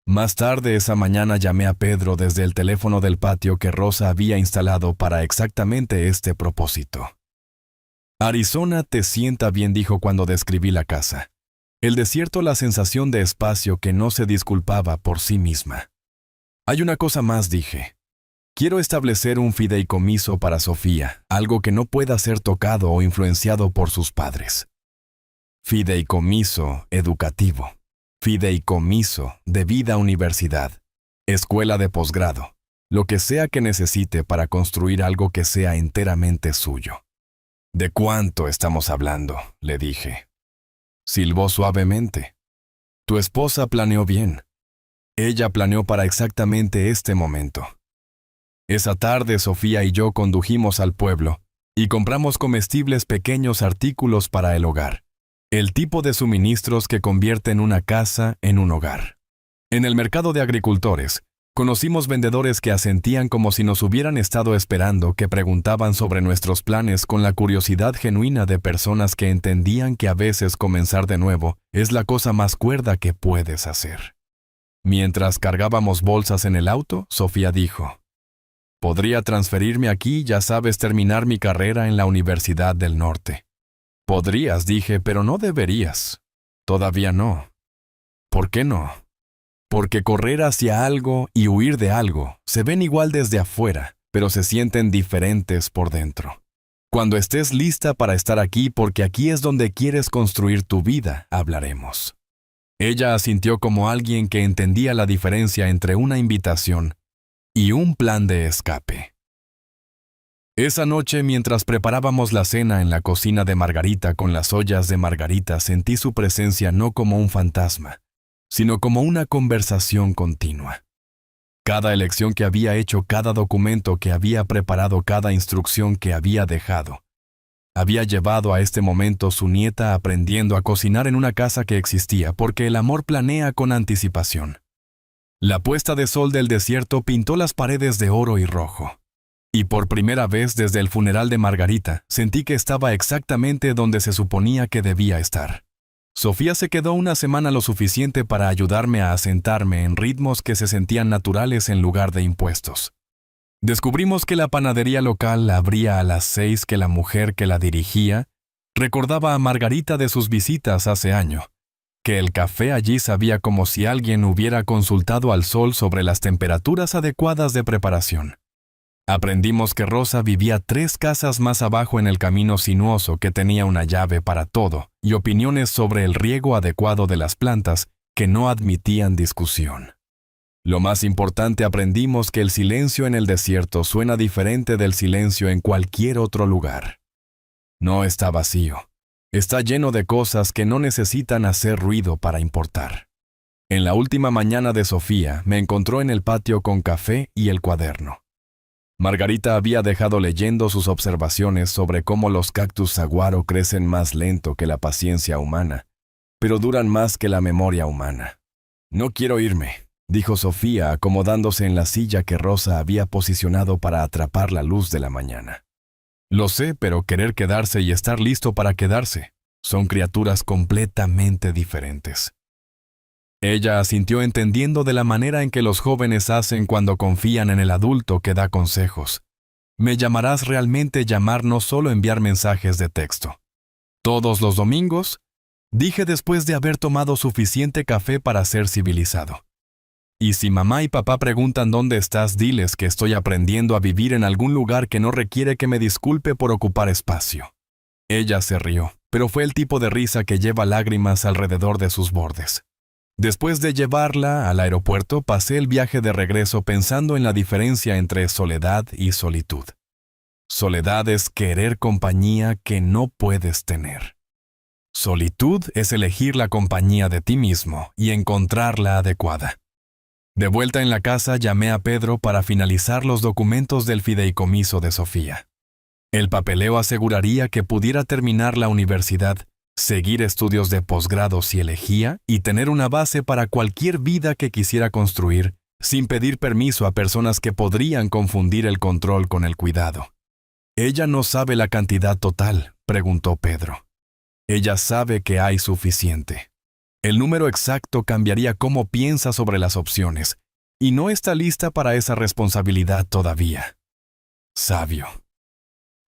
Más tarde esa mañana llamé a Pedro desde el teléfono del patio que Rosa había instalado para exactamente este propósito. «Arizona te sienta bien», dijo cuando describí la casa. El desierto, la sensación de espacio que no se disculpaba por sí misma. «Hay una cosa más», dije. «Quiero establecer un fideicomiso para Sofía, algo que no pueda ser tocado o influenciado por sus padres. Fideicomiso educativo. Fideicomiso de vida, universidad, escuela de posgrado, lo que sea que necesite para construir algo que sea enteramente suyo». «¿De cuánto estamos hablando?», le dije. Silbó suavemente. «Tu esposa planeó bien. Ella planeó para exactamente este momento». Esa tarde Sofía y yo condujimos al pueblo y compramos comestibles, pequeños artículos para el hogar. El tipo de suministros que convierten una casa en un hogar. En el mercado de agricultores, conocimos vendedores que asentían como si nos hubieran estado esperando, que preguntaban sobre nuestros planes con la curiosidad genuina de personas que entendían que a veces comenzar de nuevo es la cosa más cuerda que puedes hacer. Mientras cargábamos bolsas en el auto, Sofía dijo: «Podría transferirme aquí, ya sabes, terminar mi carrera en la Universidad del Norte». «Podrías», dije, «pero no deberías». «Todavía no». «¿Por qué no?» «Porque correr hacia algo y huir de algo se ven igual desde afuera, pero se sienten diferentes por dentro. Cuando estés lista para estar aquí, porque aquí es donde quieres construir tu vida, hablaremos». Ella asintió como alguien que entendía la diferencia entre una invitación y un plan de escape. Esa noche, mientras preparábamos la cena en la cocina de Margarita con las ollas de Margarita, sentí su presencia no como un fantasma, sino como una conversación continua. Cada elección que había hecho, cada documento que había preparado, cada instrucción que había dejado, había llevado a este momento su nieta aprendiendo a cocinar en una casa que existía, porque el amor planea con anticipación. La puesta de sol del desierto pintó las paredes de oro y rojo. Y por primera vez desde el funeral de Margarita, sentí que estaba exactamente donde se suponía que debía estar. Sofía se quedó una semana lo suficiente para ayudarme a asentarme en ritmos que se sentían naturales en lugar de impuestos. Descubrimos que la panadería local abría a las 6, que la mujer que la dirigía recordaba a Margarita de sus visitas hace año, que el café allí sabía como si alguien hubiera consultado al sol sobre las temperaturas adecuadas de preparación. Aprendimos que Rosa vivía 3 casas más abajo en el camino sinuoso, que tenía una llave para todo y opiniones sobre el riego adecuado de las plantas que no admitían discusión. Lo más importante, aprendimos que el silencio en el desierto suena diferente del silencio en cualquier otro lugar. No está vacío. Está lleno de cosas que no necesitan hacer ruido para importar. En la última mañana de Sofía, me encontró en el patio con café y el cuaderno. Margarita había dejado leyendo sus observaciones sobre cómo los cactus saguaro crecen más lento que la paciencia humana, pero duran más que la memoria humana. «No quiero irme», dijo Sofía, acomodándose en la silla que Rosa había posicionado para atrapar la luz de la mañana. «Lo sé, pero querer quedarse y estar listo para quedarse son criaturas completamente diferentes». Ella asintió, entendiendo de la manera en que los jóvenes hacen cuando confían en el adulto que da consejos. «Me llamarás realmente llamar, no solo enviar mensajes de texto». «¿Todos los domingos?», dije después de haber tomado suficiente café para ser civilizado. «Y si mamá y papá preguntan dónde estás, diles que estoy aprendiendo a vivir en algún lugar que no requiere que me disculpe por ocupar espacio». Ella se rió, pero fue el tipo de risa que lleva lágrimas alrededor de sus bordes. Después de llevarla al aeropuerto, pasé el viaje de regreso pensando en la diferencia entre soledad y solitud. Soledad es querer compañía que no puedes tener. Solitud es elegir la compañía de ti mismo y encontrarla adecuada. De vuelta en la casa, llamé a Pedro para finalizar los documentos del fideicomiso de Sofía. El papeleo aseguraría que pudiera terminar la universidad, seguir estudios de posgrado si elegía y tener una base para cualquier vida que quisiera construir, sin pedir permiso a personas que podrían confundir el control con el cuidado. «¿Ella no sabe la cantidad total?», preguntó Pedro. «Ella sabe que hay suficiente. El número exacto cambiaría cómo piensa sobre las opciones, y no está lista para esa responsabilidad todavía». Sabio.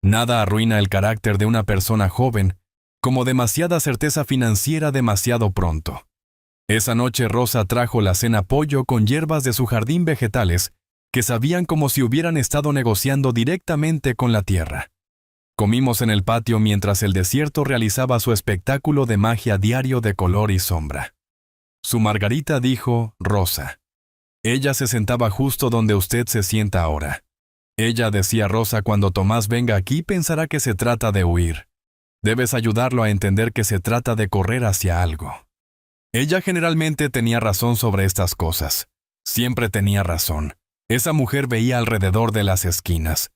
Nada arruina el carácter de una persona joven como demasiada certeza financiera demasiado pronto. Esa noche Rosa trajo la cena pollo con hierbas de su jardín vegetales que sabían como si hubieran estado negociando directamente con la tierra. Comimos en el patio mientras el desierto realizaba su espectáculo de magia diario de color y sombra. Su Margarita dijo: «Rosa». Ella se sentaba justo donde usted se sienta ahora. Ella decía: «Rosa, cuando Tomás venga aquí pensará que se trata de huir. Debes ayudarlo a entender que se trata de correr hacia algo». Ella generalmente tenía razón sobre estas cosas. Siempre tenía razón. Esa mujer veía alrededor de las esquinas.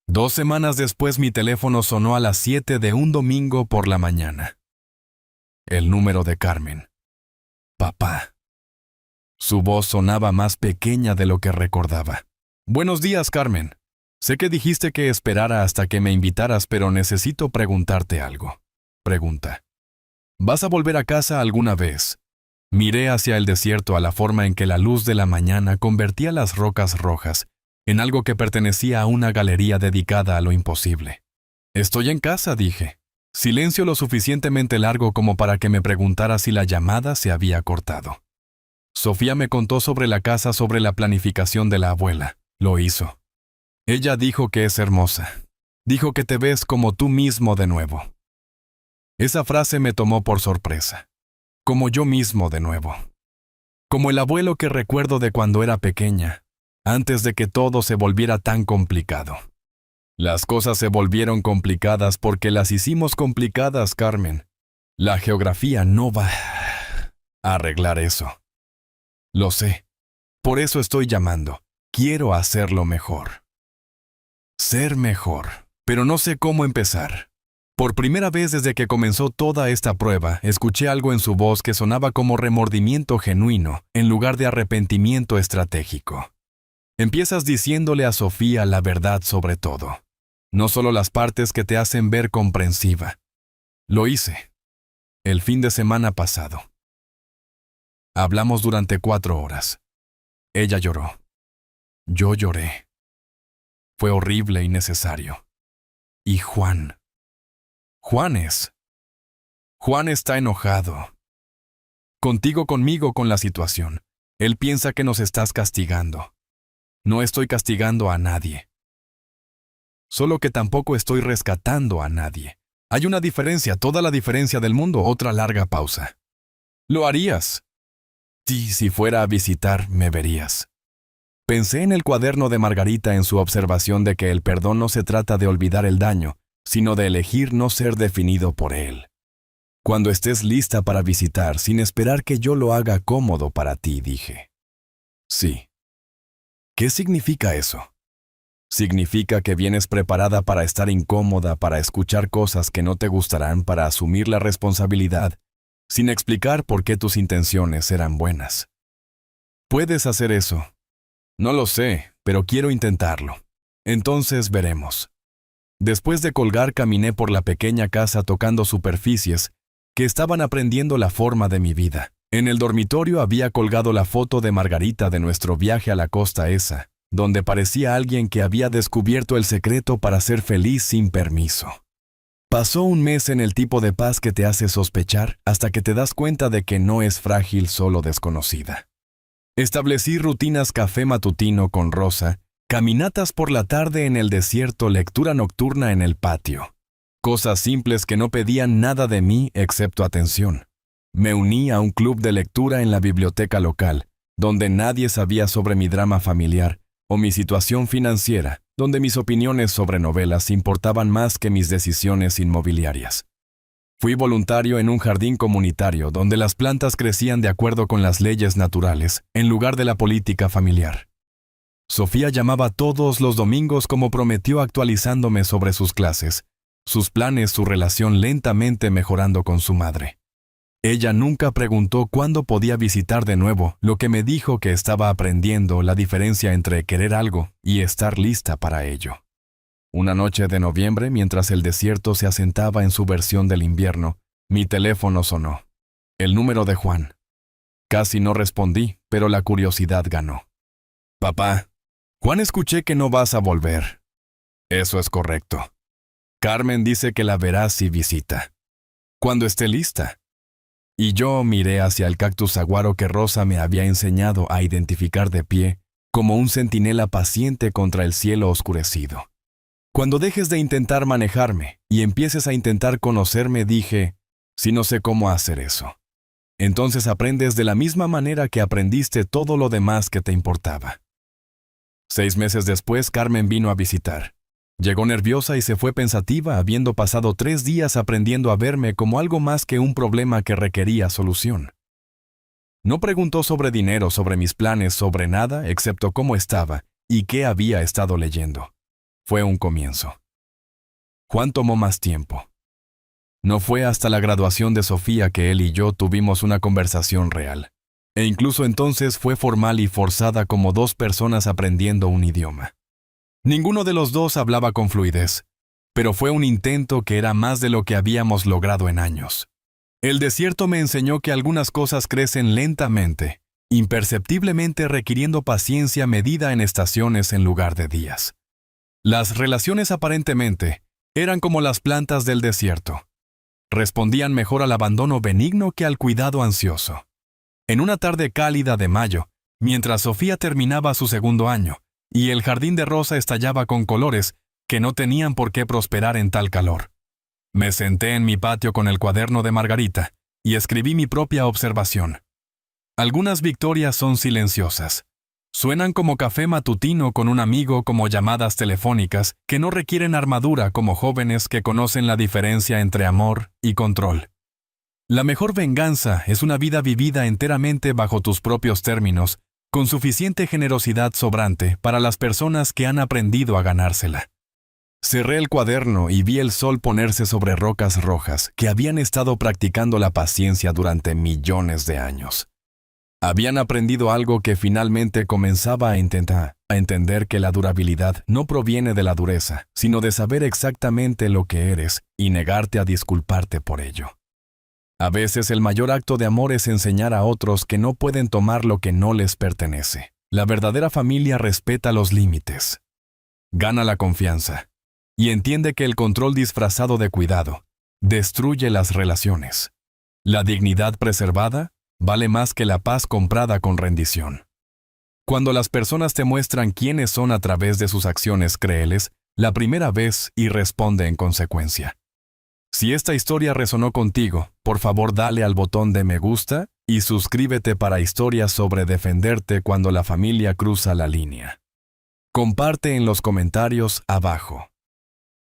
2 semanas después mi teléfono sonó a las 7 de un domingo por la mañana. El número de Carmen. «Papá». Su voz sonaba más pequeña de lo que recordaba. «Buenos días, Carmen. Sé que dijiste que esperara hasta que me invitaras, pero necesito preguntarte algo». Pregunta. «¿Vas a volver a casa alguna vez?» Miré hacia el desierto, a la forma en que la luz de la mañana convertía las rocas rojas en algo que pertenecía a una galería dedicada a lo imposible. «Estoy en casa», dije. Silencio lo suficientemente largo como para que me preguntara si la llamada se había cortado. Sofía me contó sobre la casa, sobre la planificación de la abuela. Lo hizo. Ella dijo que es hermosa. Dijo que te ves como tú mismo de nuevo. Esa frase me tomó por sorpresa. Como yo mismo de nuevo. Como el abuelo que recuerdo de cuando era pequeña, antes de que todo se volviera tan complicado. Las cosas se volvieron complicadas porque las hicimos complicadas, Carmen. La geografía no va a arreglar eso. Lo sé. Por eso estoy llamando. Quiero hacerlo mejor. Ser mejor. Pero no sé cómo empezar. Por primera vez desde que comenzó toda esta prueba, escuché algo en su voz que sonaba como remordimiento genuino, en lugar de arrepentimiento estratégico. Empiezas diciéndole a Sofía la verdad sobre todo. No solo las partes que te hacen ver comprensiva. Lo hice. El fin de semana pasado. Hablamos durante 4 horas. Ella lloró. Yo lloré. Fue horrible y necesario. Y Juan está enojado. Conmigo con la situación. Él piensa que nos estás castigando. No estoy castigando a nadie. Solo que tampoco estoy rescatando a nadie. Hay una diferencia, toda la diferencia del mundo. Otra larga pausa. ¿Lo harías? Sí, si fuera a visitar, me verías. Pensé en el cuaderno de Margarita en su observación de que el perdón no se trata de olvidar el daño, sino de elegir no ser definido por él. Cuando estés lista para visitar, sin esperar que yo lo haga cómodo para ti, dije. Sí. ¿Qué significa eso? Significa que vienes preparada para estar incómoda, para escuchar cosas que no te gustarán, para asumir la responsabilidad, sin explicar por qué tus intenciones eran buenas. ¿Puedes hacer eso? No lo sé, pero quiero intentarlo. Entonces veremos. Después de colgar, caminé por la pequeña casa tocando superficies que estaban aprendiendo la forma de mi vida. En el dormitorio había colgado la foto de Margarita de nuestro viaje a la costa esa, donde parecía alguien que había descubierto el secreto para ser feliz sin permiso. Pasó un mes en el tipo de paz que te hace sospechar hasta que te das cuenta de que no es frágil, solo desconocida. Establecí rutinas: café matutino con Rosa, caminatas por la tarde en el desierto, lectura nocturna en el patio. Cosas simples que no pedían nada de mí excepto atención. Me uní a un club de lectura en la biblioteca local, donde nadie sabía sobre mi drama familiar o mi situación financiera, donde mis opiniones sobre novelas importaban más que mis decisiones inmobiliarias. Fui voluntario en un jardín comunitario donde las plantas crecían de acuerdo con las leyes naturales, en lugar de la política familiar. Sofía llamaba todos los domingos como prometió, actualizándome sobre sus clases, sus planes, su relación lentamente mejorando con su madre. Ella nunca preguntó cuándo podía visitar de nuevo, lo que me dijo que estaba aprendiendo la diferencia entre querer algo y estar lista para ello. Una noche de noviembre, mientras el desierto se asentaba en su versión del invierno, mi teléfono sonó. El número de Juan. Casi no respondí, pero la curiosidad ganó. Papá, Juan, escuché que no vas a volver. Eso es correcto. Carmen dice que la verás si visita. Cuando esté lista. Y yo miré hacia el cactus saguaro que Rosa me había enseñado a identificar de pie, como un centinela paciente contra el cielo oscurecido. Cuando dejes de intentar manejarme y empieces a intentar conocerme, dije, si no sé cómo hacer eso. Entonces aprendes de la misma manera que aprendiste todo lo demás que te importaba. 6 meses después, Carmen vino a visitar. Llegó nerviosa y se fue pensativa, habiendo pasado 3 días aprendiendo a verme como algo más que un problema que requería solución. No preguntó sobre dinero, sobre mis planes, sobre nada, excepto cómo estaba y qué había estado leyendo. Fue un comienzo. Juan tomó más tiempo. No fue hasta la graduación de Sofía que él y yo tuvimos una conversación real. E incluso entonces fue formal y forzada, como 2 personas aprendiendo un idioma. Ninguno de los dos hablaba con fluidez, pero fue un intento que era más de lo que habíamos logrado en años. El desierto me enseñó que algunas cosas crecen lentamente, imperceptiblemente, requiriendo paciencia medida en estaciones en lugar de días. Las relaciones aparentemente eran como las plantas del desierto. Respondían mejor al abandono benigno que al cuidado ansioso. En una tarde cálida de mayo, mientras Sofía terminaba su 2º año, y el jardín de Rosa estallaba con colores que no tenían por qué prosperar en tal calor, me senté en mi patio con el cuaderno de Margarita y escribí mi propia observación. Algunas victorias son silenciosas. Suenan como café matutino con un amigo, como llamadas telefónicas que no requieren armadura, como jóvenes que conocen la diferencia entre amor y control. La mejor venganza es una vida vivida enteramente bajo tus propios términos, con suficiente generosidad sobrante para las personas que han aprendido a ganársela. Cerré el cuaderno y vi el sol ponerse sobre rocas rojas que habían estado practicando la paciencia durante millones de años. Habían aprendido algo que finalmente comenzaba a entender que la durabilidad no proviene de la dureza, sino de saber exactamente lo que eres y negarte a disculparte por ello. A veces el mayor acto de amor es enseñar a otros que no pueden tomar lo que no les pertenece. La verdadera familia respeta los límites, gana la confianza y entiende que el control disfrazado de cuidado destruye las relaciones. La dignidad preservada vale más que la paz comprada con rendición. Cuando las personas te muestran quiénes son a través de sus acciones, créeles la primera vez y responde en consecuencia. Si esta historia resonó contigo, por favor dale al botón de me gusta y suscríbete para historias sobre defenderte cuando la familia cruza la línea. Comparte en los comentarios abajo.